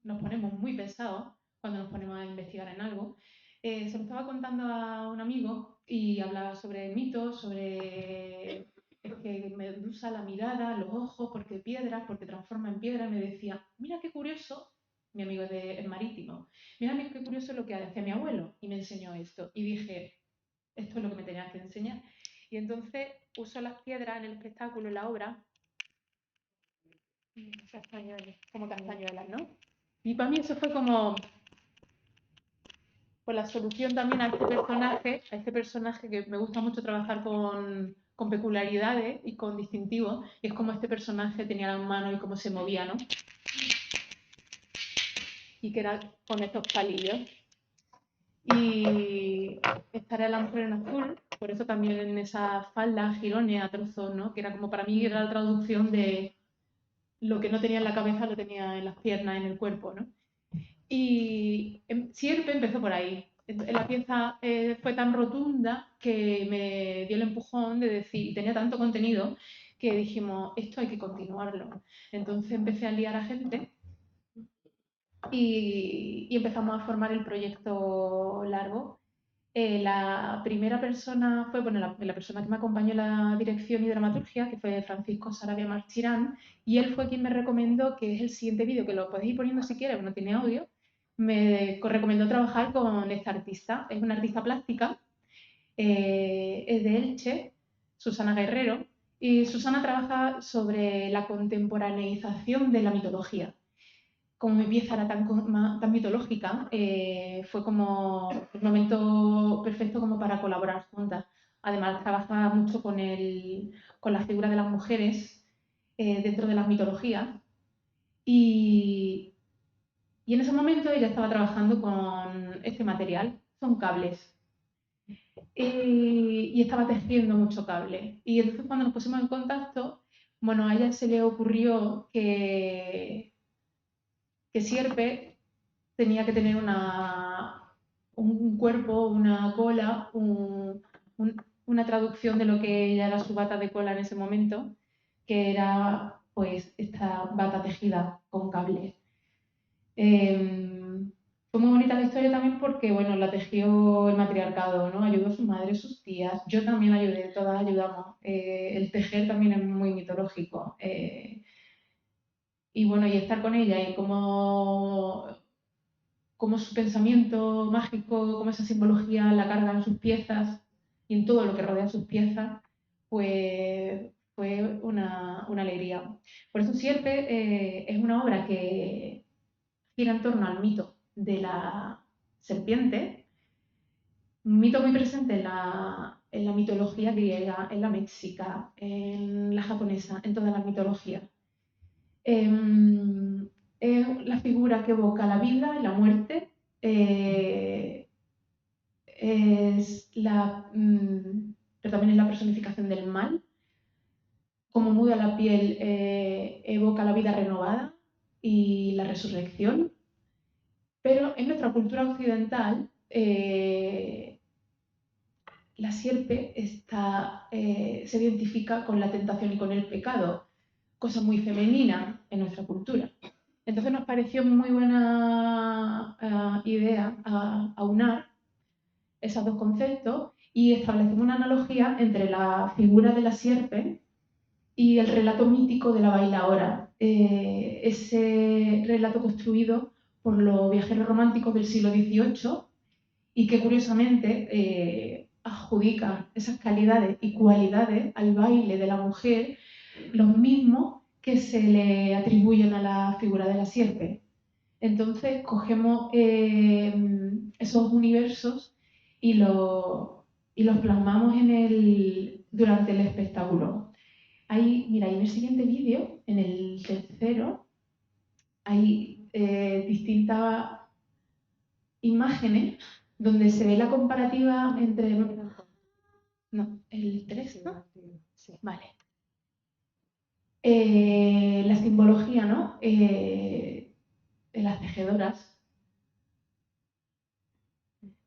nos ponemos muy pesados cuando nos ponemos a investigar en algo, se lo estaba contando a un amigo y hablaba sobre mitos, sobre es que Medusa, la mirada, los ojos, porque piedras, porque transforma en piedra, y me decía, mira qué curioso, mi amigo es marítimo, mira qué curioso lo que hacía mi abuelo, y me enseñó esto. Y dije, esto es lo que me tenías que enseñar. Y entonces uso las piedras en el espectáculo, en la obra, como castañuelas, ¿no? Y para mí eso fue como pues la solución también a este personaje que me gusta mucho trabajar con peculiaridades y con distintivos, y es como este personaje tenía las manos y cómo se movía, ¿no? Y que era con estos palillos. Y esta era La Mujer en Azul, por eso también en esa falda, jirones a trozos, ¿no? Que era como para mí era la traducción de lo que no tenía en la cabeza lo tenía en las piernas, en el cuerpo, ¿no? Y Sierpe empezó por ahí. La pieza fue tan rotunda que me dio el empujón de decir, y tenía tanto contenido, que dijimos, esto hay que continuarlo. Entonces empecé a liar a gente y empezamos a formar el proyecto largo. La primera persona fue, bueno, la persona que me acompañó en la dirección y dramaturgia, que fue Francisco Sarabia Marchirán, y él fue quien me recomendó, que es el siguiente vídeo, que lo podéis ir poniendo si quieres, no tiene audio, me recomendó trabajar con esta artista. Es una artista plástica, es de Elche, Susana Guerrero, y Susana trabaja sobre la contemporaneización de la mitología. Como mi pieza era tan mitológica, fue como el momento perfecto como para colaborar juntas. Además, trabaja mucho con la figura de las mujeres dentro de las mitologías. Y, y en ese momento ella estaba trabajando con este material, son cables. Y estaba tejiendo mucho cable. Y entonces cuando nos pusimos en contacto, bueno, a ella se le ocurrió que Sierpe tenía que tener un cuerpo, una cola, una traducción de lo que ella era su bata de cola en ese momento, que era pues esta bata tejida con cable. Fue muy bonita la historia también porque, bueno, la tejió el matriarcado, ¿no? Ayudó a su madre, sus tías. Yo también ayudé, todas ayudamos. El tejer también es muy mitológico. Y bueno, y estar con ella y cómo su pensamiento mágico, cómo esa simbología la carga en sus piezas y en todo lo que rodea sus piezas, pues fue una alegría. Por eso Sierpe es una obra que gira en torno al mito de la serpiente, un mito muy presente en la mitología griega, en la mexica, en la japonesa, en todas las mitologías. Es la figura que evoca la vida y la muerte. Pero también es la personificación del mal. Como muda la piel, evoca la vida renovada y la resurrección. Pero en nuestra cultura occidental, la sierpe se identifica con la tentación y con el pecado, cosa muy femenina en nuestra cultura. Entonces nos pareció muy buena idea aunar esos dos conceptos y establecemos una analogía entre la figura de la sierpe y el relato mítico de la bailaora, ese relato construido por los viajeros románticos del siglo XVIII y que curiosamente adjudican esas calidades y cualidades al baile de la mujer, los mismos que se le atribuyen a la figura de la sierpe. Entonces cogemos esos universos y los plasmamos durante el espectáculo. Mira, en el siguiente vídeo, en el tercero, hay distintas imágenes donde se ve la comparativa entre... No, el 3, ¿no? Sí. Vale. La simbología, ¿no? De las tejedoras.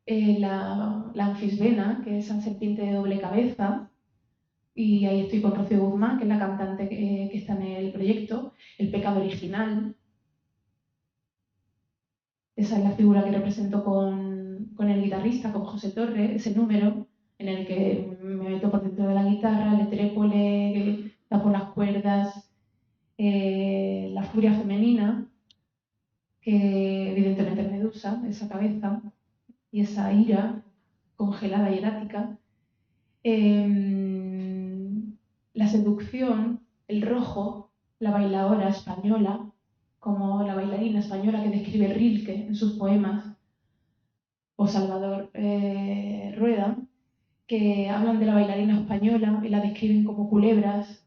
La anfisbena, que es esa serpiente de doble cabeza. Y ahí estoy con Rocío Guzmán, que es la cantante que está en el proyecto. El pecado original. Esa es la figura que represento con el guitarrista, con José Torres, ese número en el que me meto por dentro de la guitarra, el trépole, da por las cuerdas, la furia femenina, que evidentemente es Medusa, esa cabeza, y esa ira congelada y erática. La seducción, el rojo, la bailadora española, como la bailarina española que describe Rilke en sus poemas, o Salvador Rueda, que hablan de la bailarina española y la describen como culebras,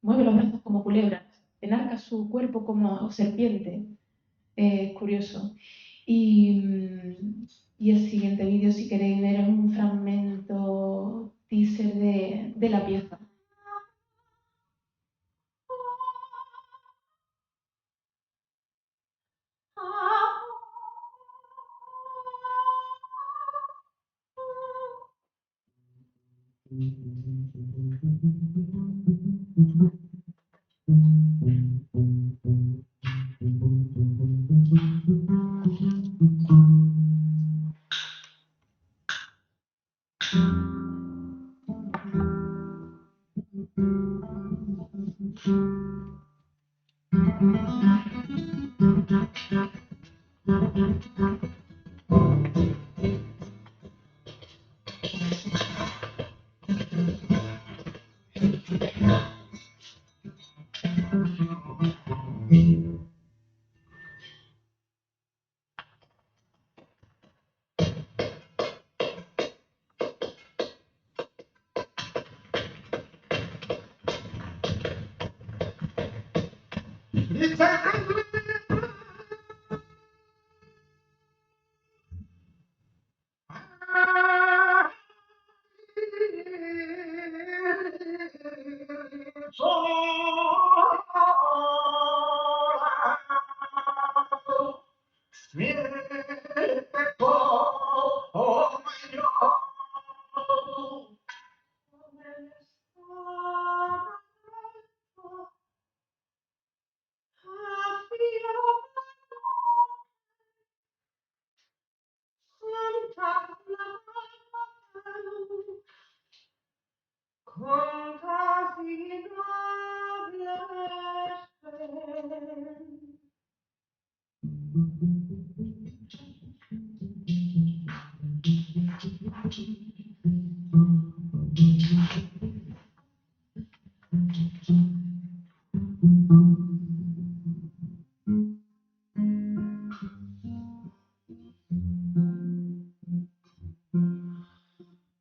mueve los brazos como culebras, enarca su cuerpo como serpiente. Curioso. Y Y el siguiente vídeo, si queréis ver, es un fragmento teaser de la pieza.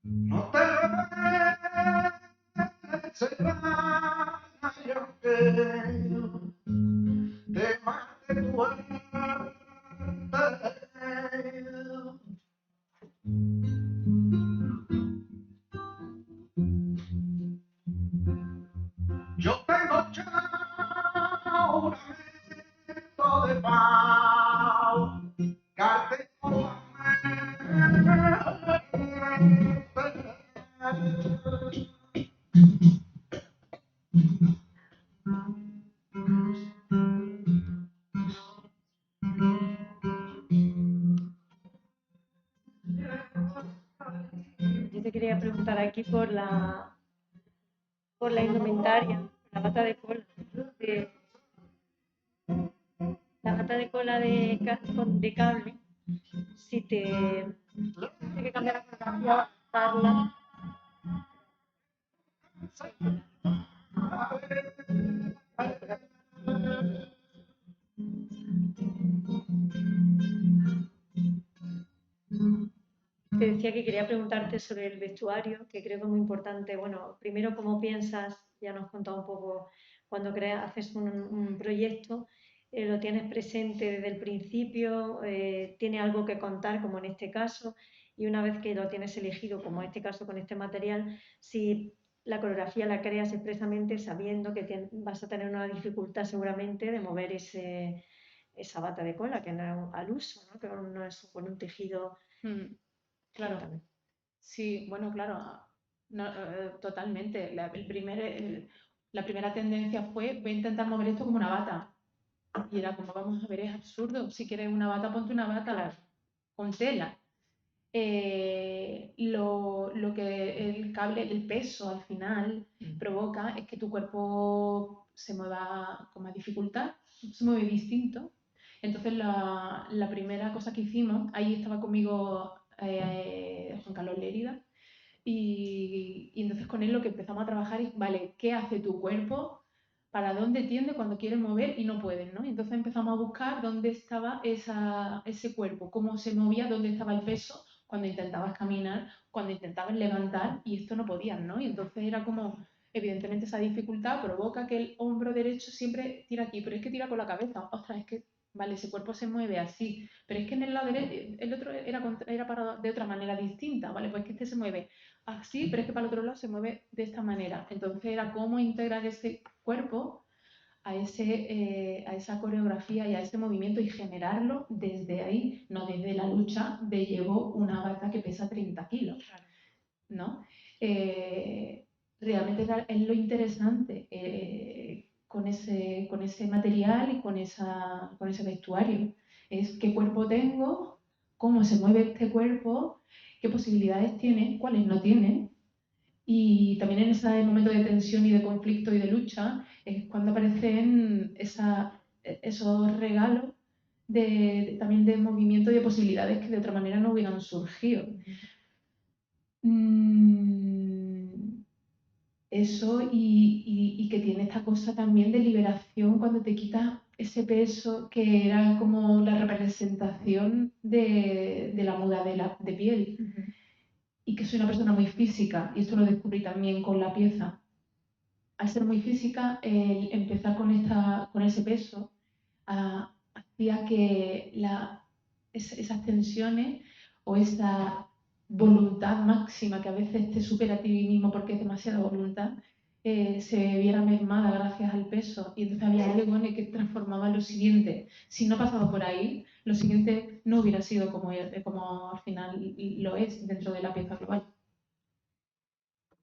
No te será yo que te mate tu alma. Yo tengo ya un lamento de pau, carte con Yo te quería preguntar aquí por la indumentaria, la bata de cola. de- la bata de cola de cable, si te tienes que cambiar la fotografía, adaptarla. Te decía que quería preguntarte sobre el vestuario, que creo que es muy importante. Bueno, primero, ¿cómo piensas? Ya nos has contado un poco cuando haces un proyecto, lo tienes presente desde el principio, tiene algo que contar, como en este caso, y una vez que lo tienes elegido, como en este caso con este material, si la coreografía la creas expresamente sabiendo que vas a tener una dificultad seguramente de mover esa bata de cola, que no es al uso, ¿no? Que no es con un tejido. Claro. Cuéntame. Sí, bueno, claro, no, totalmente. La primera tendencia fue, voy a intentar mover esto como una bata. Y era como, vamos a ver, es absurdo. Si quieres una bata, ponte una bata Claro. con tela. Lo que el cable, el peso al final provoca es que tu cuerpo se mueva con más dificultad, se mueve distinto. Entonces la primera cosa que hicimos, ahí estaba conmigo Juan Carlos Lérida, y entonces con él lo que empezamos a trabajar es, vale, ¿qué hace tu cuerpo? ¿Para dónde tiende cuando quieres mover y no puedes, ¿no? Y entonces empezamos a buscar dónde estaba ese cuerpo, cómo se movía, dónde estaba el peso cuando intentabas caminar, cuando intentabas levantar y esto no podías, ¿no? Y entonces era como, evidentemente esa dificultad provoca que el hombro derecho siempre tira aquí, pero es que tira con la cabeza, ostras, es que vale, ese cuerpo se mueve así, pero es que en el lado derecho, el otro era parado de otra manera distinta, vale, pues que este se mueve así, pero es que para el otro lado se mueve de esta manera. Entonces era cómo integrar ese cuerpo a esa coreografía y a ese movimiento y generarlo desde ahí, no desde la lucha de llevo una bata que pesa 30 kilos, ¿no? Realmente es lo interesante con ese material y con ese vestuario. Es qué cuerpo tengo, cómo se mueve este cuerpo, qué posibilidades tiene, cuáles no tiene. Y también en ese momento de tensión y de conflicto y de lucha es cuando aparecen esos regalos también de movimiento y de posibilidades que de otra manera no hubieran surgido. Eso y que tiene esta cosa también de liberación cuando te quitas ese peso que era como la representación de la muda de piel. Y que soy una persona muy física, y esto lo descubrí también con la pieza. Al ser muy física, el empezar con ese peso hacía que esas tensiones o esa voluntad máxima que a veces te supera a ti mismo porque es demasiada voluntad, se viera mermada gracias al peso. Y entonces había algo en el que transformaba lo siguiente. Si no pasaba por ahí, lo siguiente no hubiera sido como al final lo es dentro de la pieza global.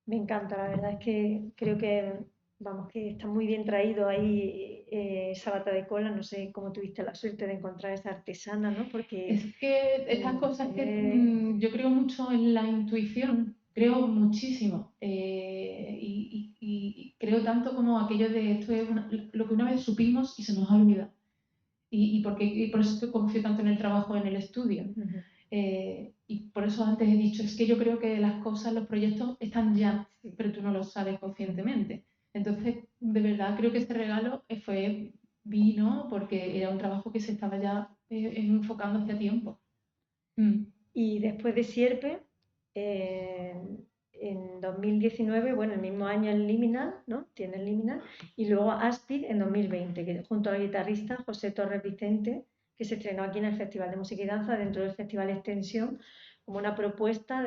Me encanta, la verdad es que creo que, vamos, que está muy bien traído ahí esa bata de cola. No sé cómo tuviste la suerte de encontrar esa artesana, ¿no? Porque Es que estas cosas que yo creo mucho en la intuición, creo muchísimo. Y creo tanto como aquello de esto es lo que una vez supimos y se nos ha olvidado. Y por eso confío tanto en el trabajo en el estudio. Y por eso antes he dicho, es que yo creo que las cosas, los proyectos están ya, pero tú no lo sabes conscientemente. Entonces, de verdad, creo que este regalo vino porque era un trabajo que se estaba ya enfocando hace tiempo. Y después de Sierpe, en 2019, bueno, el mismo año el Liminal, ¿no? Tiene el Liminal, y luego Aspid en 2020, que junto al guitarrista José Torres Vicente, que se estrenó aquí en el Festival de Música y Danza, dentro del Festival Extensión, como una propuesta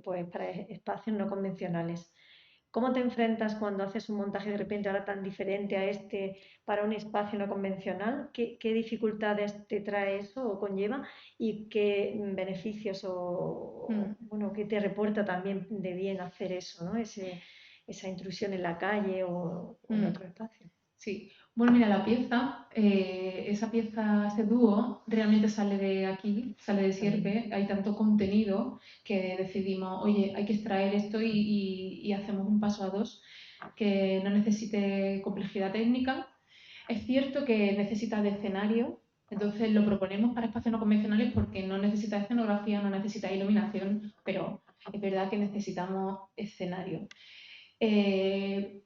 pues, para espacios no convencionales. ¿Cómo te enfrentas cuando haces un montaje de repente ahora tan diferente a este para un espacio no convencional? ¿Qué dificultades te trae eso o conlleva? ¿Y qué beneficios bueno, qué te reporta también de bien hacer eso, ¿no? Esa intrusión en la calle o en otro espacio? Sí, bueno, mira, esa pieza, ese dúo, realmente sale de aquí, sale de Sierpe. Hay tanto contenido que decidimos, oye, hay que extraer esto y hacemos un paso a dos que no necesite complejidad técnica. Es cierto que necesita de escenario, entonces lo proponemos para espacios no convencionales porque no necesita escenografía, no necesita iluminación, pero es verdad que necesitamos escenario.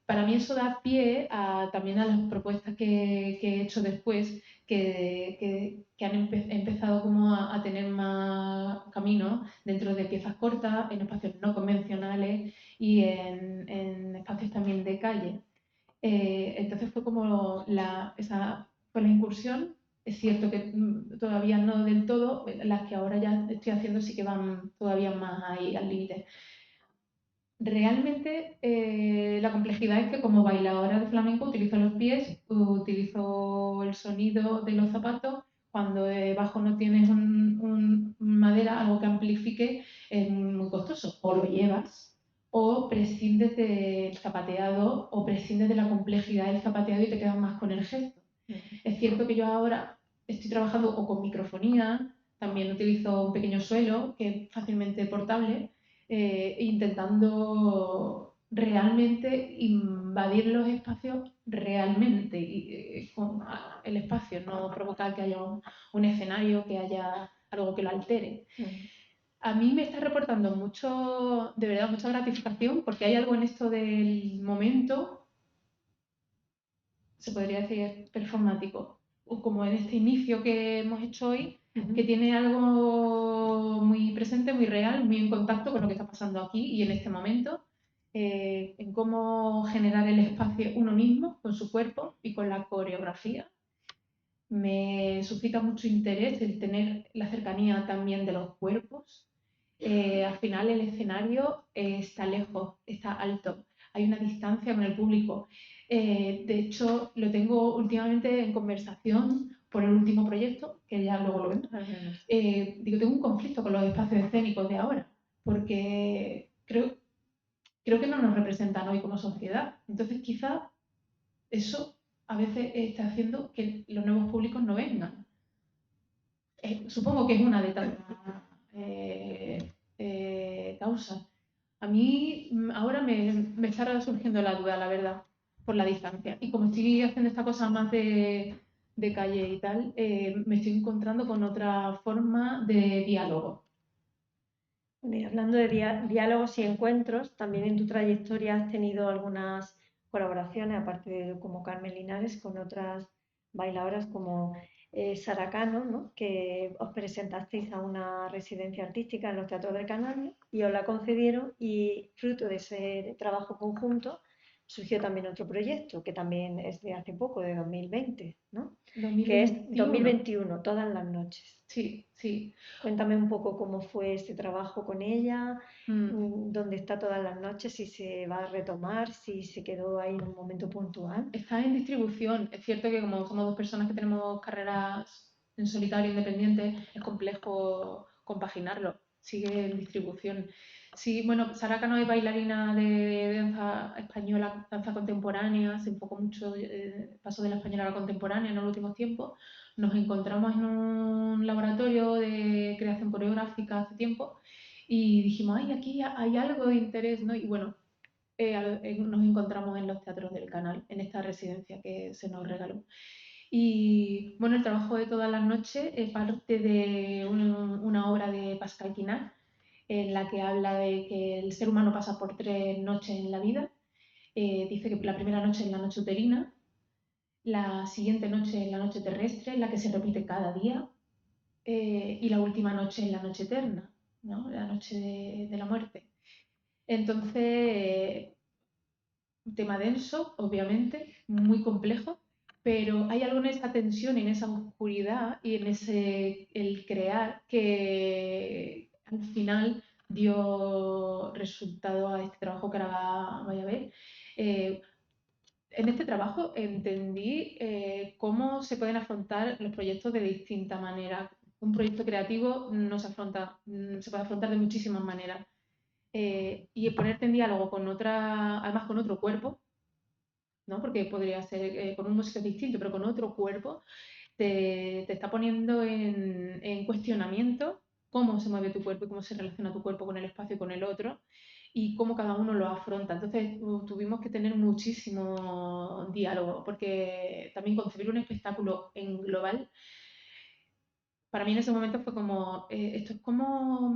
Para mí eso da pie también a las propuestas que he hecho después, que han empezado como a tener más camino dentro de piezas cortas, en espacios no convencionales y en espacios también de calle. Entonces fue como esa fue la incursión. Es cierto que todavía no del todo, las que ahora ya estoy haciendo sí que van todavía más ahí al límite. Realmente la complejidad es que como bailadora de flamenco utilizo los pies, utilizo el sonido de los zapatos. Cuando debajo no tienes madera, algo que amplifique, es muy costoso. O lo llevas o prescindes del zapateado o prescindes de la complejidad del zapateado y te quedas más con el gesto. Es cierto que yo ahora estoy trabajando o con microfonía, también utilizo un pequeño suelo que es fácilmente portable, intentando realmente invadir los espacios realmente, con el espacio, no provocar que haya un escenario, que haya algo que lo altere. A mí me está reportando mucho, de verdad, mucha gratificación, porque hay algo en esto del momento, se podría decir performático, o como en este inicio que hemos hecho hoy, que tiene algo muy presente, muy real, muy en contacto con lo que está pasando aquí y en este momento, en cómo generar el espacio uno mismo, con su cuerpo y con la coreografía. Me suscita mucho interés el tener la cercanía también de los cuerpos. Al final el escenario está lejos, está alto, hay una distancia con el público. De hecho, lo tengo últimamente en conversación por el último proyecto, que ya luego lo vemos. Digo, tengo un conflicto con los espacios escénicos de ahora, porque creo que no nos representan hoy como sociedad. Entonces, quizá eso a veces está haciendo que los nuevos públicos no vengan. Supongo que es una de tantas causas. A mí ahora me está surgiendo la duda, la verdad, por la distancia. Y como estoy haciendo esta cosa más de calle y tal, me estoy encontrando con otra forma de diálogo. Y hablando de diálogos y encuentros, también en tu trayectoria has tenido algunas colaboraciones, aparte de como Carmen Linares, con otras bailadoras como Sara Cano, ¿no? Que os presentasteis a una residencia artística en los Teatros del Canal y os la concedieron, y fruto de ese trabajo conjunto surgió también otro proyecto que también es de hace poco, de 2020, ¿no? Que es 2021, todas las noches. Sí, sí. Cuéntame un poco cómo fue este trabajo con ella, dónde está todas las noches, si se va a retomar, si se quedó ahí en un momento puntual. Está en distribución. Es cierto que como somos dos personas que tenemos carreras en solitario independientes, es complejo compaginarlo. Sigue en distribución. Sí, bueno, Sara Cano es bailarina de danza española, danza contemporánea, se enfocó mucho, pasó de la española a la contemporánea en los últimos tiempos. Nos encontramos en un laboratorio de creación coreográfica hace tiempo y dijimos, ay, aquí hay algo de interés, ¿no? Y bueno, nos encontramos en los Teatros del Canal, en esta residencia que se nos regaló. Y bueno, el trabajo de todas las noches es parte de una obra de Pascal Quignard, en la que habla de que el ser humano pasa por 3 noches en la vida. Dice que la primera noche es la noche uterina, la siguiente noche es la noche terrestre, la que se repite cada día, y la última noche es la noche eterna, ¿no? La noche de la muerte. Entonces, un tema denso, obviamente, muy complejo, pero hay algo en esa tensión, en esa oscuridad y en el crear que al final dio resultado a este trabajo que ahora voy a ver. En este trabajo entendí cómo se pueden afrontar los proyectos de distinta manera. Un proyecto creativo no se afronta, se puede afrontar de muchísimas maneras. Y ponerte en diálogo con otra, además con otro cuerpo, ¿no? Porque podría ser con un músico distinto, pero con otro cuerpo, te está poniendo en cuestionamiento cómo se mueve tu cuerpo y cómo se relaciona tu cuerpo con el espacio y con el otro y cómo cada uno lo afronta. Entonces tuvimos que tener muchísimo diálogo, porque también concebir un espectáculo en global, para mí en ese momento fue como, esto es como,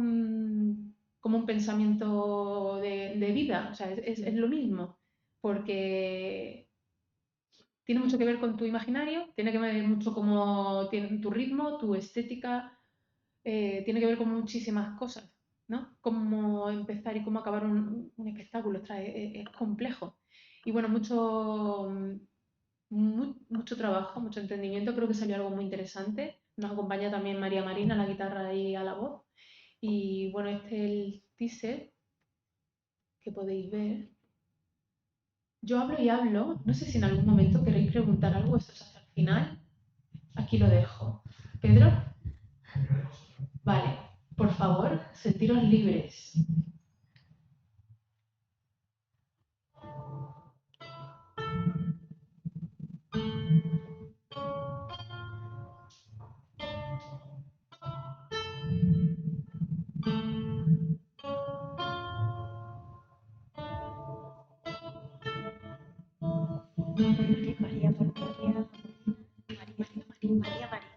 como un pensamiento de vida, o sea, es lo mismo, porque tiene mucho que ver con tu imaginario, tiene que ver mucho como tu ritmo, tu estética, tiene que ver con muchísimas cosas, ¿no? Cómo empezar y cómo acabar un espectáculo, ostras, es complejo. Y bueno, mucho trabajo, mucho entendimiento, creo que salió algo muy interesante. Nos acompaña también María Marina a la guitarra y a la voz. Y bueno, este es el teaser que podéis ver. Yo hablo y hablo, no sé si en algún momento queréis preguntar algo, esto es hasta el final. Aquí lo dejo. ¿Pedro? Vale, por favor, sentiros libres. María, por María, María, María.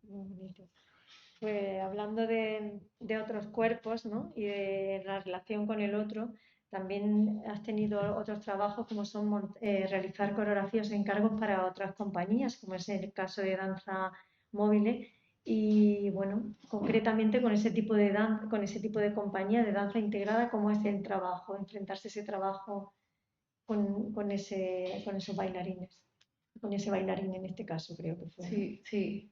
Muy bonito. Pues hablando de otros cuerpos, ¿no? Y de la relación con el otro, también has tenido otros trabajos como son realizar coreografías en encargos para otras compañías, como es el caso de Danza Móviles. Y bueno, concretamente con ese tipo de con ese tipo de compañía de danza integrada, ¿cómo es el trabajo, enfrentarse ese trabajo con esos bailarines? Con ese bailarín en este caso, creo que fue. Sí, sí.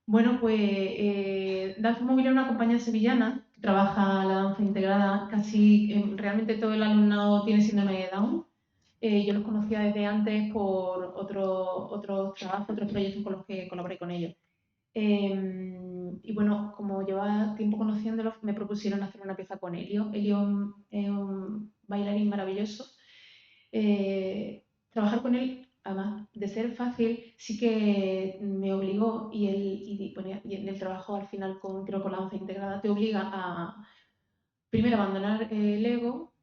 Bueno, pues Danza Móvil es una compañía sevillana que trabaja la danza integrada. Casi realmente todo el alumnado tiene síndrome de Down. Yo los conocía desde antes por otros trabajos, otros proyectos con los que colaboré con ellos. Y bueno, como llevaba tiempo conociéndolos, me propusieron hacer una pieza con Elio. Elio es un bailarín maravilloso. Trabajar con él, además de ser fácil, sí que me obligó y en el trabajo al final creo con la danza integrada te obliga a primero abandonar el ego,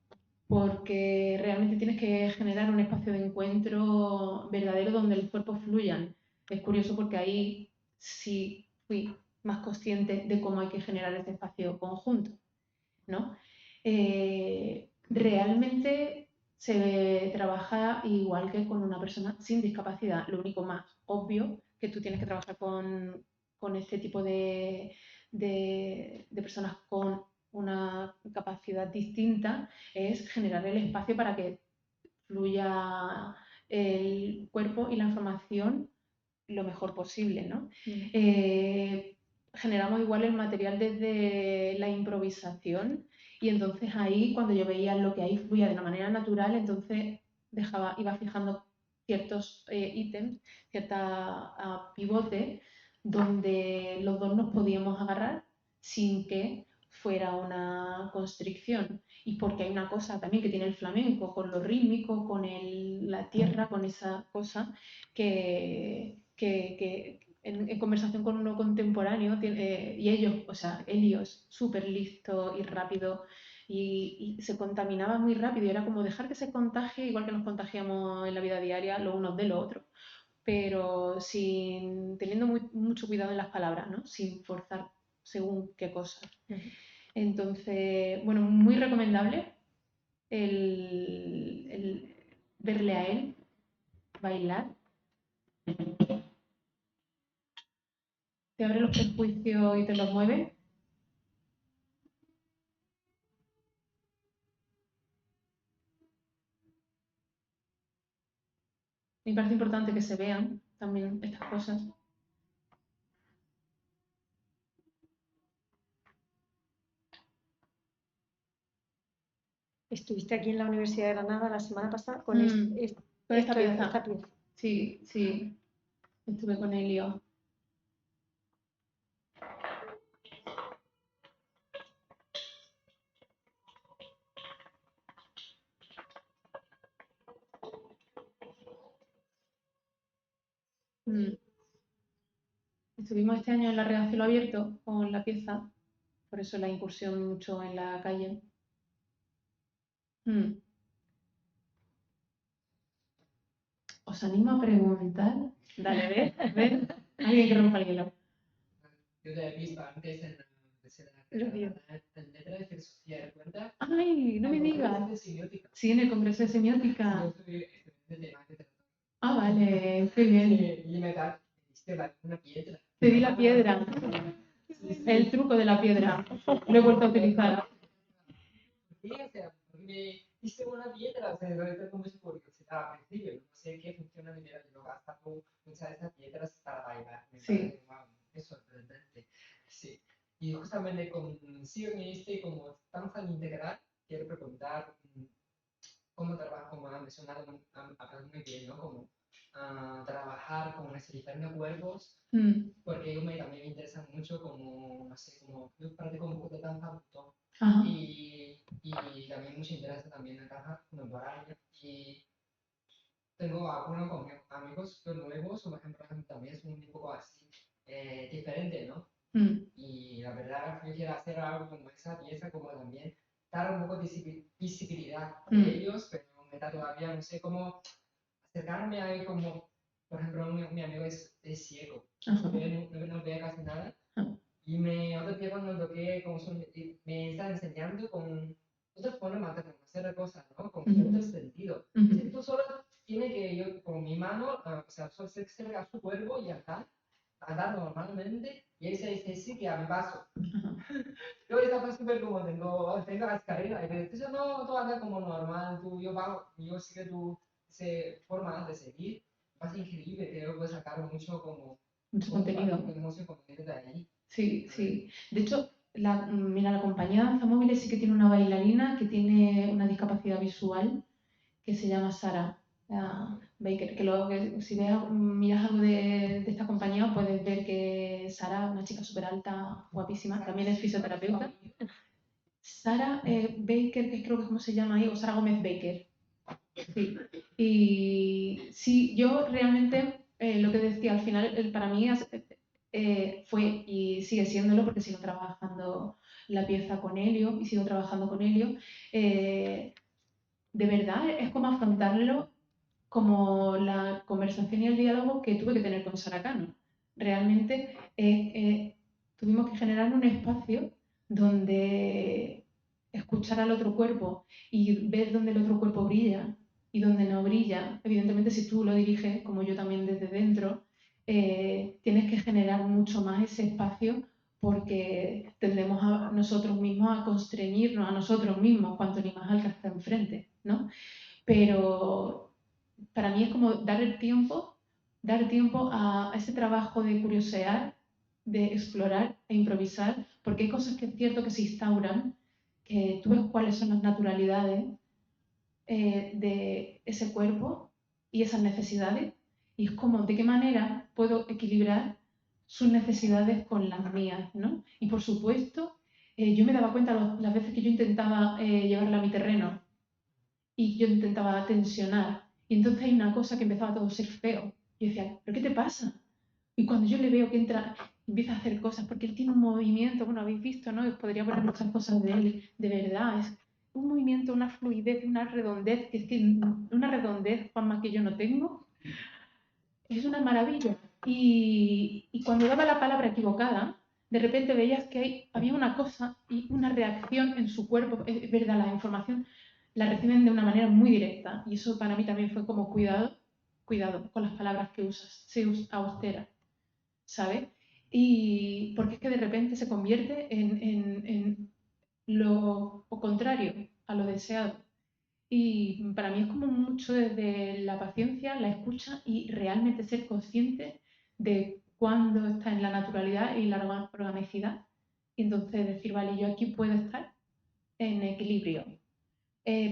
porque realmente tienes que generar un espacio de encuentro verdadero donde los cuerpos fluyan. Es curioso porque ahí sí fui más consciente de cómo hay que generar ese espacio conjunto, ¿no? Realmente se trabaja igual que con una persona sin discapacidad. Lo único más obvio que tú tienes que trabajar con este tipo de personas con una capacidad distinta es generar el espacio para que fluya el cuerpo y la información lo mejor posible, ¿no? Generamos igual el material desde la improvisación y entonces ahí cuando yo veía lo que ahí fluía de una manera natural, entonces iba fijando ciertos ítems, cierta pivote donde los dos nos podíamos agarrar sin que fuera una constricción. Y porque hay una cosa también que tiene el flamenco, con lo rítmico, con la tierra, con esa cosa que en conversación con uno contemporáneo, y ellos, o sea, Elio es súper listo y rápido y se contaminaba muy rápido y era como dejar que se contagie, igual que nos contagiamos en la vida diaria los unos de los otros, pero teniendo mucho cuidado en las palabras, ¿no? Sin forzar según qué cosas. Entonces, bueno, muy recomendable el verle a él bailar. Te abre los prejuicios y te los mueve. Me parece importante que se vean también estas cosas. Estuviste aquí en la Universidad de Granada la semana pasada con esta pieza. pieza. Sí, sí. Estuve con Elio. Estuvimos este año en la Red a Cielo Abierto con la pieza, por eso la incursión mucho en la calle. Os animo a preguntar. Dale, ven. Alguien que rompa el hielo. Yo te he visto antes en Lo vio. letra de filosofía, ¿recuerdas? Ay, no me digas. De semiótica. Sí, en el Congreso de Semiótica. Yo estoy estudiante de temas. Ah, vale, qué bien. Y me diste una piedra. Te di la piedra. Sí. El truco de la piedra. Lo he vuelto a utilizar. Sí, o sea, porque viste una piedra, o sea, yo tengo mucha curiosidad al principio, no sé qué funciona de manera yo gasto muchas de esas piedras para bailar, me Sí. parece, wow, es sorprendente, sí. Y justamente con Sion y este como danza integral, quiero preguntar cómo trabajar, como han mencionado, hablan muy bien, ¿no? Como trabajar con esos diferentes cuerpos, Mm, porque también me interesa mucho como, no sé, como yo practico un poco de danza butón ajá. y también mucho interés también en danza contemporánea y tengo algunos amigos nuevos, por ejemplo, también son un poco así, diferentes, ¿no? Mm, Y la verdad, yo quiero hacer algo como esa pieza, como también dar un poco de visibilidad de mm, ellos, pero me da todavía, no sé cómo acercarme a él como, por ejemplo, mi amigo es ciego, ajá. no ve casi nada, Ah, y otro día cuando toqué, como me está enseñando con otras formas de hacer cosas, ¿no? Con ujú, otro sentido. ujú, Entonces, tú solo tienes que yo con mi mano, o sea, solo cerca a su cuerpo y acá, andar normalmente, y él se dice, sí, que a mi paso. ajá. Yo estaba súper como tengo las carreras, y entonces no, tú andas como normal, yo sé que tú se forma de seguir, vas increíble, creo que puedes sacar mucho como, Mucho como contenido. mucho contenido de ahí. Sí, sí. De hecho, mira, la compañía de danza móviles sí que tiene una bailarina que tiene una discapacidad visual que se llama Sara Baker. Que si miras algo de esta compañía puedes ver que Sara, una chica súper alta, guapísima, también es fisioterapeuta. Sara Baker, que creo que es como se llama ahí, o Sara Gómez Baker. Sí. Y sí, yo realmente lo que decía al final, para mí fue y sigue siéndolo porque sigo trabajando la pieza con Helio y sigo trabajando con Helio. De verdad es como afrontarlo como la conversación y el diálogo que tuve que tener con Sara Cano. Realmente tuvimos que generar un espacio donde escuchar al otro cuerpo y ver dónde el otro cuerpo brilla y dónde no brilla. Evidentemente, si tú lo diriges, como yo también desde dentro, tienes que generar mucho más ese espacio porque tendemos a nosotros mismos a constreñirnos a nosotros mismos, cuanto ni más al que está enfrente, ¿no? Pero para mí es como dar tiempo a ese trabajo de curiosear, de explorar e improvisar, porque hay cosas que es cierto que se instauran, que tú ves cuáles son las naturalidades de ese cuerpo y esas necesidades, y es como de qué manera puedo equilibrar sus necesidades con las mías, ¿no? Y por supuesto, yo me daba cuenta las veces que yo intentaba llevarla a mi terreno y yo intentaba tensionar. Y entonces hay una cosa que empezaba todo a ser feo. Yo decía, ¿pero qué te pasa? Y cuando yo le veo que entra, empieza a hacer cosas, porque él tiene un movimiento, bueno, habéis visto, ¿no? Os podría poner muchas cosas de él, de verdad, es un movimiento, una fluidez, una redondez, que es que una redondez, Juanma, que yo no tengo, es una maravilla. Y cuando daba la palabra equivocada, de repente veías que había una cosa y una reacción en su cuerpo. Es verdad, la información la reciben de una manera muy directa. Y eso para mí también fue como cuidado con las palabras que usas, sé austera, ¿sabes? Y porque es que de repente se convierte en lo contrario a lo deseado. Y para mí es como mucho desde la paciencia, la escucha y realmente ser consciente de cuándo está en la naturalidad y la organicidad. Y entonces decir, vale, yo aquí puedo estar en equilibrio.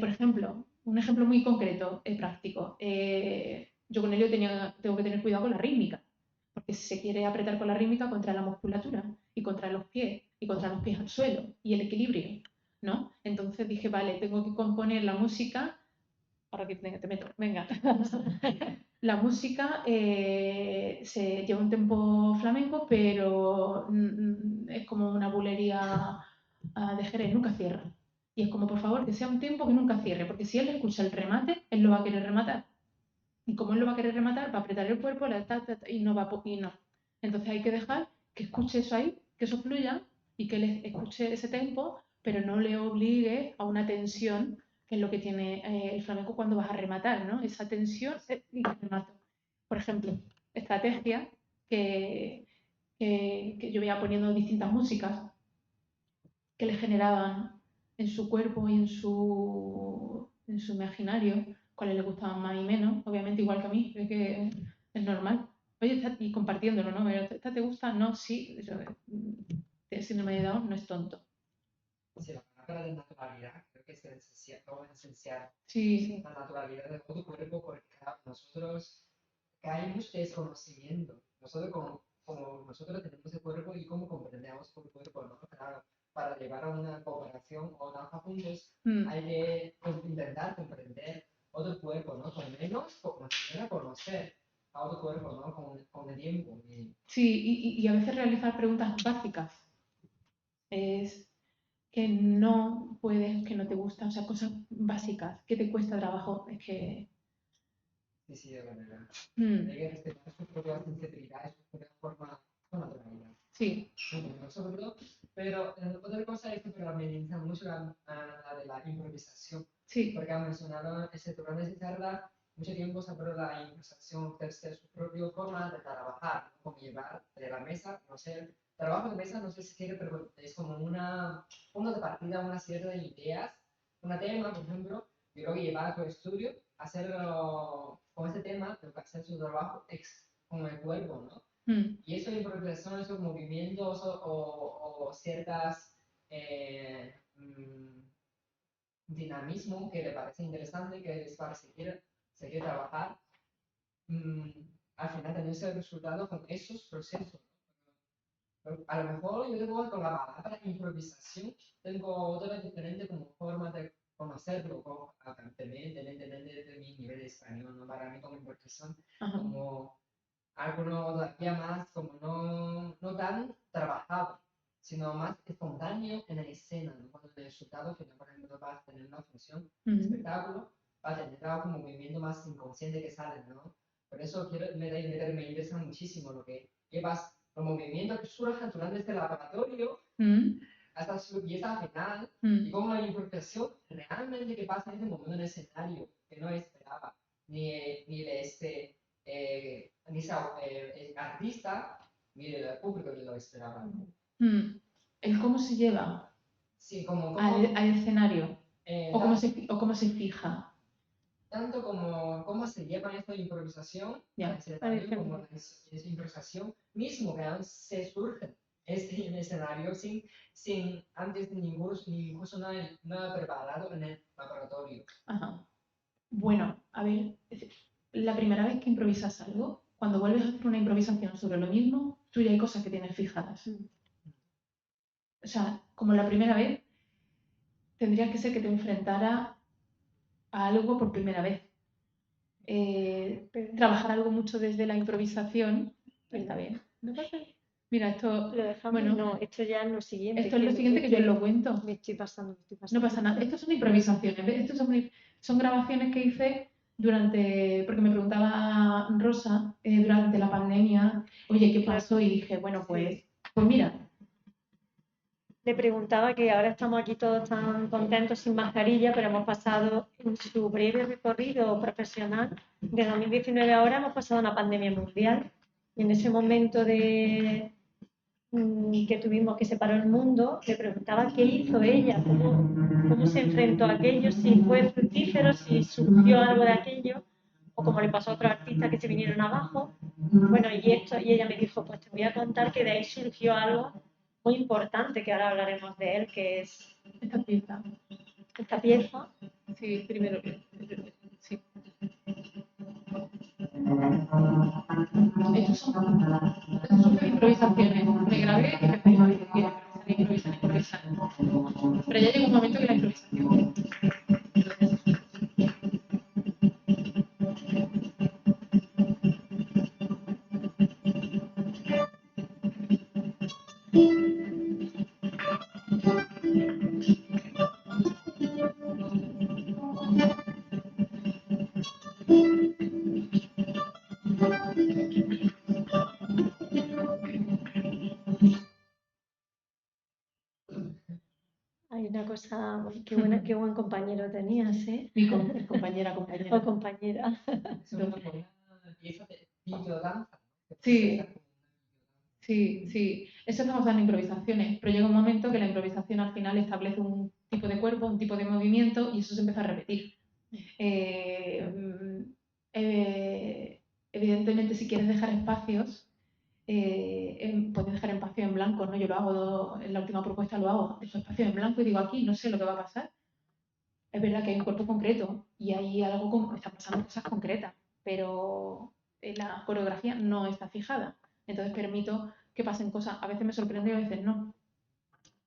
Por ejemplo, un ejemplo muy concreto, práctico. Yo con ello tengo que tener cuidado con la rítmica, porque si se quiere apretar con la rítmica contra la musculatura y contra los pies al suelo y el equilibrio, ¿no? Entonces dije, vale, tengo que componer la música. Ahora que te meto, venga. La música se lleva un tempo flamenco, pero es como una bulería de Jerez, nunca cierra. Y es como, por favor, que sea un tempo que nunca cierre, porque si él escucha el remate, él lo va a querer rematar. Y como él lo va a querer rematar, va a apretar el cuerpo y no va y no. Entonces hay que dejar que escuche eso ahí, que eso fluya y que él escuche ese tempo, pero no le obligue a una tensión, que es lo que tiene el flamenco cuando vas a rematar, ¿no? Esa tensión y remato. Por ejemplo, estrategia que yo veía poniendo distintas músicas que le generaban en su cuerpo y en su en su imaginario, cuáles les gustaban más y menos, obviamente igual que a mí, creo que es normal. Oye, y compartiéndolo, ¿no? ¿Esta te gusta? No, sí. Tiene síndrome de Down, no es tonto. Sí, la palabra de naturalidad creo que es esencial. Sí, La naturalidad de todo tu cuerpo, porque nosotros caemos desconocimiento. Nosotros como nosotros tenemos el cuerpo y cómo comprendemos el cuerpo, ¿no? Claro, para llevar a una cooperación o danza juntos hay que intentar comprender otro cuerpo, ¿no? Con menos, conocer a otro cuerpo, ¿no? Con el tiempo. sí, y a veces realizar preguntas básicas. Es que no puedes, que no te gusta, o sea, cosas básicas, que te cuesta trabajo, es que... Sí, de verdad. Hay que respetar su propia sensibilidad, su propia forma con naturalidad. Sí. Sobre todo, pero otra cosa es que me interesa mucho la de la improvisación. Sí. Porque han mencionado durante esa charla, mucho tiempo se habló de la improvisación, ser su propia forma de trabajar, ¿no? Como llevar de la mesa, no sé, trabajo de mesa, no sé si quiere, pero es como una punto de partida, una serie de ideas, un tema, por ejemplo, y luego llevar a tu estudio, hacerlo con ese tema, hacer su trabajo con el cuerpo, ¿no? Y eso de improvisación, esos movimientos o ciertas dinamismo que le parece interesante, que les parece seguir trabajar, al final tener ese resultado con esos procesos. A lo mejor yo tengo con la palabra improvisación, tengo otra diferente como forma de conocerlo, también de mi nivel de español, ¿no? Para mí como improvisación, como algo todavía más, como no tan trabajado, sino más espontáneo en la escena, ¿no? Cuando el resultado final, por ejemplo, va a tener una función, espectáculo, va a tener algo como movimiento más inconsciente que sale, ¿no? Por eso me interesa muchísimo lo que llevas, los movimientos que surgen durante el laboratorio, hasta su pieza final, y como la improvisación realmente que pasa en ese momento en el escenario, que no esperaba, ni el artista, ni el público que lo esperaba. El cómo se lleva Sí, como al escenario, o cómo se fija. Tanto como cómo se lleva esta improvisación al escenario, como la improvisación mismo que se surge en el escenario sin antes incluso nada preparado en el laboratorio. Ajá. Bueno, a ver, la primera vez que improvisas algo, cuando vuelves a hacer una improvisación sobre lo mismo, tú ya hay cosas que tienes fijadas. O sea, como la primera vez, tendría que ser que te enfrentara a algo por primera vez. Trabajar algo mucho desde la improvisación, está bien. ¿No pasa? Mira, esto... Bueno, no, esto ya es lo siguiente. Esto es lo siguiente que yo os lo cuento. Me estoy pasando. No pasa nada. Estas son improvisaciones. Estos son grabaciones que hice porque me preguntaba Rosa durante la pandemia, oye, ¿qué pasó? Y dije, bueno, pues mira. Le preguntaba que ahora estamos aquí todos tan contentos sin mascarilla, pero hemos pasado en su breve recorrido profesional, de 2019 a ahora hemos pasado una pandemia mundial. Y en ese momento que tuvimos que separar el mundo, le preguntaba qué hizo ella, cómo se enfrentó a aquello, si fue fructífero, si surgió algo de aquello, o como le pasó a otros artistas que se vinieron abajo. Bueno, y ella me dijo, pues te voy a contar que de ahí surgió algo muy importante, que ahora hablaremos de él, que es esta pieza. Esta pieza. Sí, primero. Sí. Estas son improvisaciones. Me grabé y empecé a improvisar. Pero ya llegó un momento que la improvisación... Hay una cosa, qué buen compañero tenías, ¿eh? Mi compañera. O compañera. Es una pieza de videodanza. Sí. Eso estamos dando improvisaciones, pero llega un momento que la improvisación al final establece un tipo de cuerpo, un tipo de movimiento y eso se empieza a repetir. Evidentemente, si quieres dejar espacios, puedes dejar espacio en blanco, ¿no? Yo lo hago, en la última propuesta lo hago, dejo espacio en blanco y digo aquí, no sé lo que va a pasar. Es verdad que hay un cuerpo concreto y hay algo, están pasando cosas concretas, pero la coreografía no está fijada. Entonces permito que pasen cosas. A veces me sorprende y a veces no.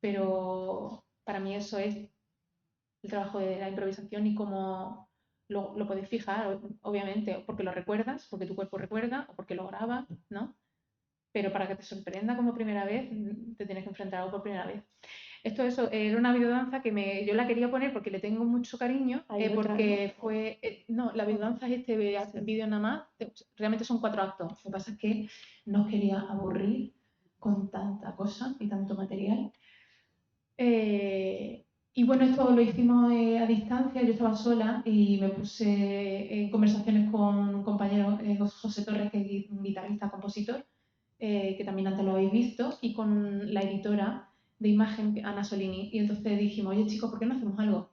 Pero para mí eso es el trabajo de la improvisación y cómo lo puedes fijar, obviamente, porque lo recuerdas, porque tu cuerpo recuerda o porque lo grabas, ¿no? Pero para que te sorprenda como primera vez, te tienes que enfrentar a algo por primera vez. Eso, era una videodanza que yo la quería poner porque le tengo mucho cariño, porque fue... no, la videodanza es este vídeo nada más, realmente son 4 actos. Lo que pasa es que no os quería aburrir con tanta cosa y tanto material. Y bueno, esto lo hicimos a distancia, yo estaba sola y me puse en conversaciones con un compañero, José Torres, que es un guitarrista, compositor, que también antes lo habéis visto, y con la editora de imagen, Ana Solini. Y entonces dijimos, oye chicos, ¿por qué no hacemos algo?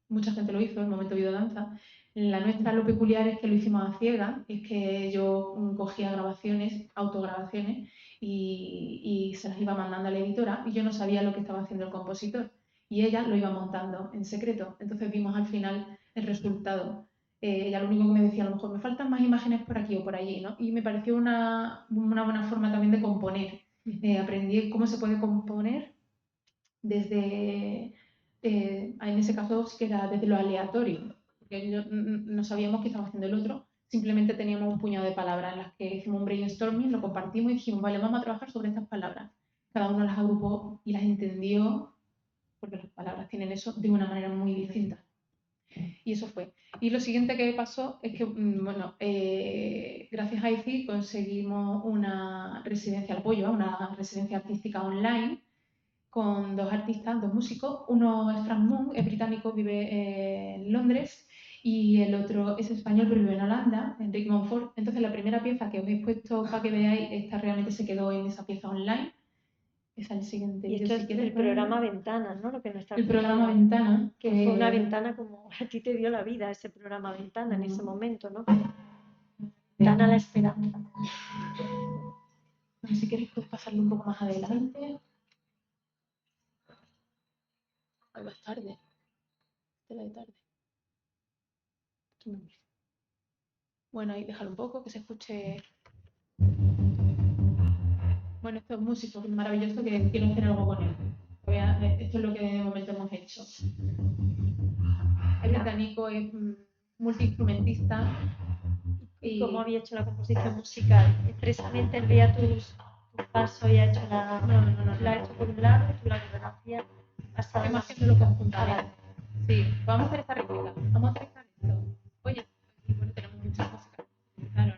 Mucha gente lo hizo en el momento videodanza. En la nuestra lo peculiar es que lo hicimos a ciegas, es que yo cogía grabaciones, autograbaciones, y se las iba mandando a la editora y yo no sabía lo que estaba haciendo el compositor. Y ella lo iba montando en secreto. Entonces vimos al final el resultado. Ella lo único que me decía, a lo mejor me faltan más imágenes por aquí o por allí, ¿no? Y me pareció una buena forma también de componer. Aprendí cómo se puede componer desde, en ese caso sí que era desde lo aleatorio, porque no sabíamos qué estaba haciendo el otro, simplemente teníamos un puñado de palabras en las que hicimos un brainstorming, lo compartimos y dijimos, vale, vamos a trabajar sobre estas palabras. Cada uno las agrupó y las entendió, porque las palabras tienen eso de una manera muy distinta. Y eso fue. Y lo siguiente que pasó es que, bueno, gracias a ICI conseguimos una residencia, apoyo a una residencia artística online con 2 artistas, 2 músicos. Uno es Frank Moon, es británico, vive en Londres, y el otro es español, pero vive en Holanda, Enric Montfort. Entonces, la primera pieza que os he puesto para que veáis, esta realmente se quedó en esa pieza online. Esa es el siguiente Y vídeo, esto si es quieres. el programa Ventana, ¿no? Lo que nos está El programa contando, Ventana. que fue una ventana como a ti te dio la vida, ese programa Ventana en ese momento, ¿no? Ventana a la esperanza. Si quieres, puedes pasarlo un poco más adelante. Ahí vas tarde. Tela de tarde. Bueno, ahí déjalo un poco, que se escuche. Bueno, estos músicos, es maravilloso, que quiero hacer algo con él. Esto es lo que de momento hemos hecho. El británico es multiinstrumentista. ¿Y cómo había hecho la composición musical? ¿Expresamente él veía tus pasos y ha hecho No. la ha hecho por un lado y tú la coreografía pasada? Estamos haciéndolo conjuntamente. Sí, vamos a hacer esta rítmica. Vamos a utilizar esto. Oye, bueno, tenemos mucha música. Claro.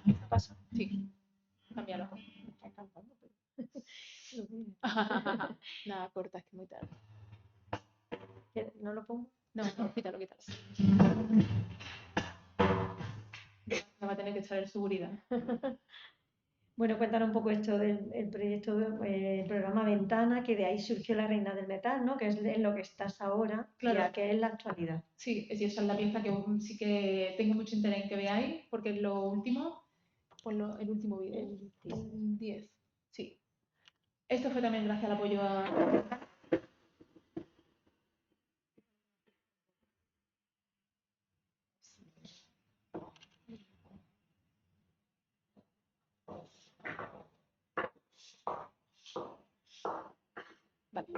¿Qué pasa? Sí. Cámbialo. Está cantando, pero... Nada, corta, es que muy tarde. ¿No lo pongo? No, quítalo. Me va a tener que echar el seguridad. Bueno, cuéntanos un poco esto del proyecto, el programa Ventana, que de ahí surgió La Reina del Metal, ¿no? Que es en lo que estás ahora, Claro. ya que es la actualidad. Sí, esa es la pieza que sí que tengo mucho interés en que veáis, porque es lo último, pues el último vídeo. El 10. Sí. Esto fue también gracias al apoyo a... Vale.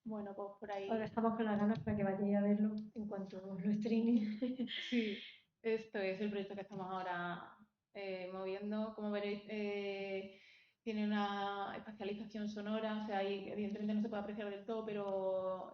Bueno, pues por ahí. Ahora estamos con las ganas para que vayáis a verlo en cuanto lo streaming. Sí, esto es el proyecto que estamos ahora moviendo. Como veréis, tiene una espacialización sonora, o sea, ahí evidentemente no se puede apreciar del todo, pero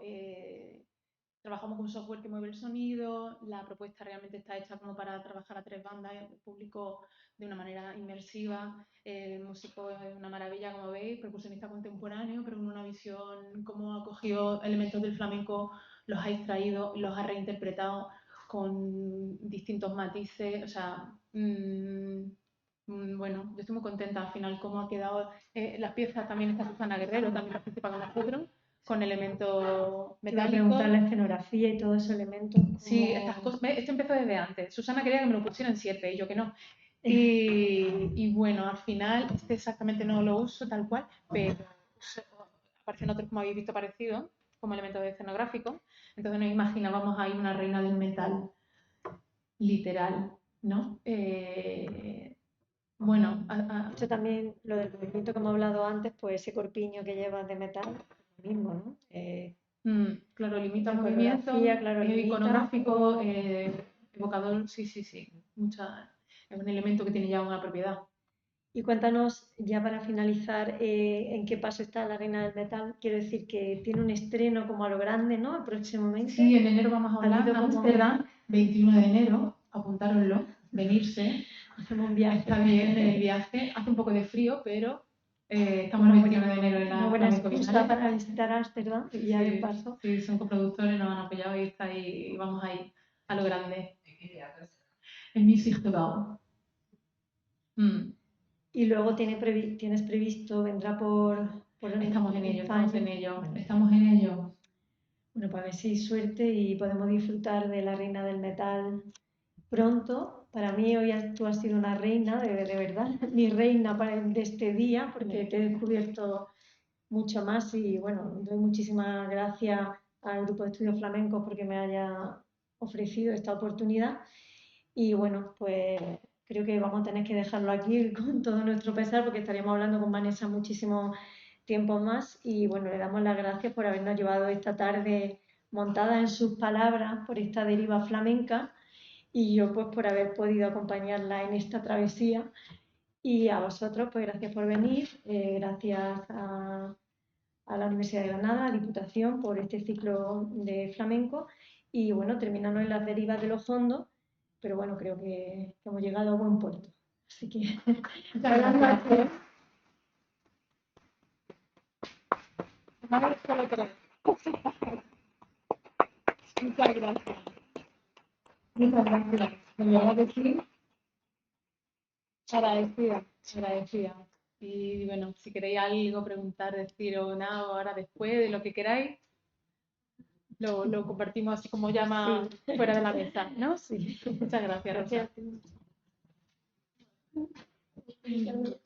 trabajamos con software que mueve el sonido. La propuesta realmente está hecha como para trabajar a 3 bandas, el público de una manera inmersiva. El músico es una maravilla, como veis, percusionista contemporáneo, pero con una visión, como ha cogido elementos del flamenco, los ha extraído, los ha reinterpretado con distintos matices. O sea, bueno, yo estoy muy contenta al final cómo ha quedado. Las piezas también está Susana Guerrero, también participa con nosotros, con elementos Te iba a metálicos. preguntar la escenografía y todos esos elementos. Sí, ¿cómo? estas cosas. Esto empezó desde antes. Susana quería que me lo pusieran siempre y yo que no. Y bueno, al final, este exactamente no lo uso tal cual, pero aparecen otros, como habéis visto, parecidos, como elementos escenográficos. Entonces nos imaginábamos ahí una reina del metal literal, ¿no? Bueno, Esto también, lo del movimiento que hemos hablado antes, pues ese corpiño que llevas de metal, lo mismo, ¿no? claro, limita la movimiento, coreografía, claro, es limita, iconográfico, o- evocador, sí. Es un elemento que tiene ya una propiedad. Y cuéntanos, ya para finalizar, en qué paso está la Reina del Metal. Quiero decir que tiene un estreno como a lo grande, ¿no? Próximamente. Sí, en enero vamos a Ha habido Holanda, como- Ámsterdam, 21 de enero, apuntároslo, venirse. Hacemos un viaje. Está bien el viaje, hace un poco de frío, pero estamos Una el buena- 21 de enero en la Una buena Flamenco excusa Biennale. para visitar Ámsterdam y ya de Sí, paso. sí, son coproductores, nos han apoyado y está ahí, y vamos ahí a lo grande. ¿Qué teatro será? El Music Gebouw. Y luego tienes previsto, vendrá por Estamos en ello, España. estamos en ello, estamos en ello. Bueno, pues a ver si hay suerte y podemos disfrutar de la Reina del Metal pronto. para mí hoy tú has sido una reina, de verdad, mi reina de este día, porque te he descubierto mucho más y bueno, doy muchísimas gracias al Grupo de Estudios Flamencos porque me haya ofrecido esta oportunidad y bueno, pues creo que vamos a tener que dejarlo aquí con todo nuestro pesar porque estaríamos hablando con Vanessa muchísimo tiempo más y bueno, le damos las gracias por habernos llevado esta tarde montada en sus palabras por esta deriva flamenca y yo pues por haber podido acompañarla en esta travesía y a vosotros pues gracias por venir, gracias a la Universidad de Granada, a la Diputación por este ciclo de flamenco y bueno, terminando en las derivas de los fondos, pero bueno, creo que hemos llegado a buen puerto. Así que buenas noches. Muchas gracias. Muchas gracias. De verdad que sí. Agradecida, agradecida. Y bueno, si queréis algo, preguntar, decir o nada, ahora después de lo que queráis, lo compartimos así como llama fuera de la mesa, ¿no? Sí. Muchas gracias, Rosa. Gracias.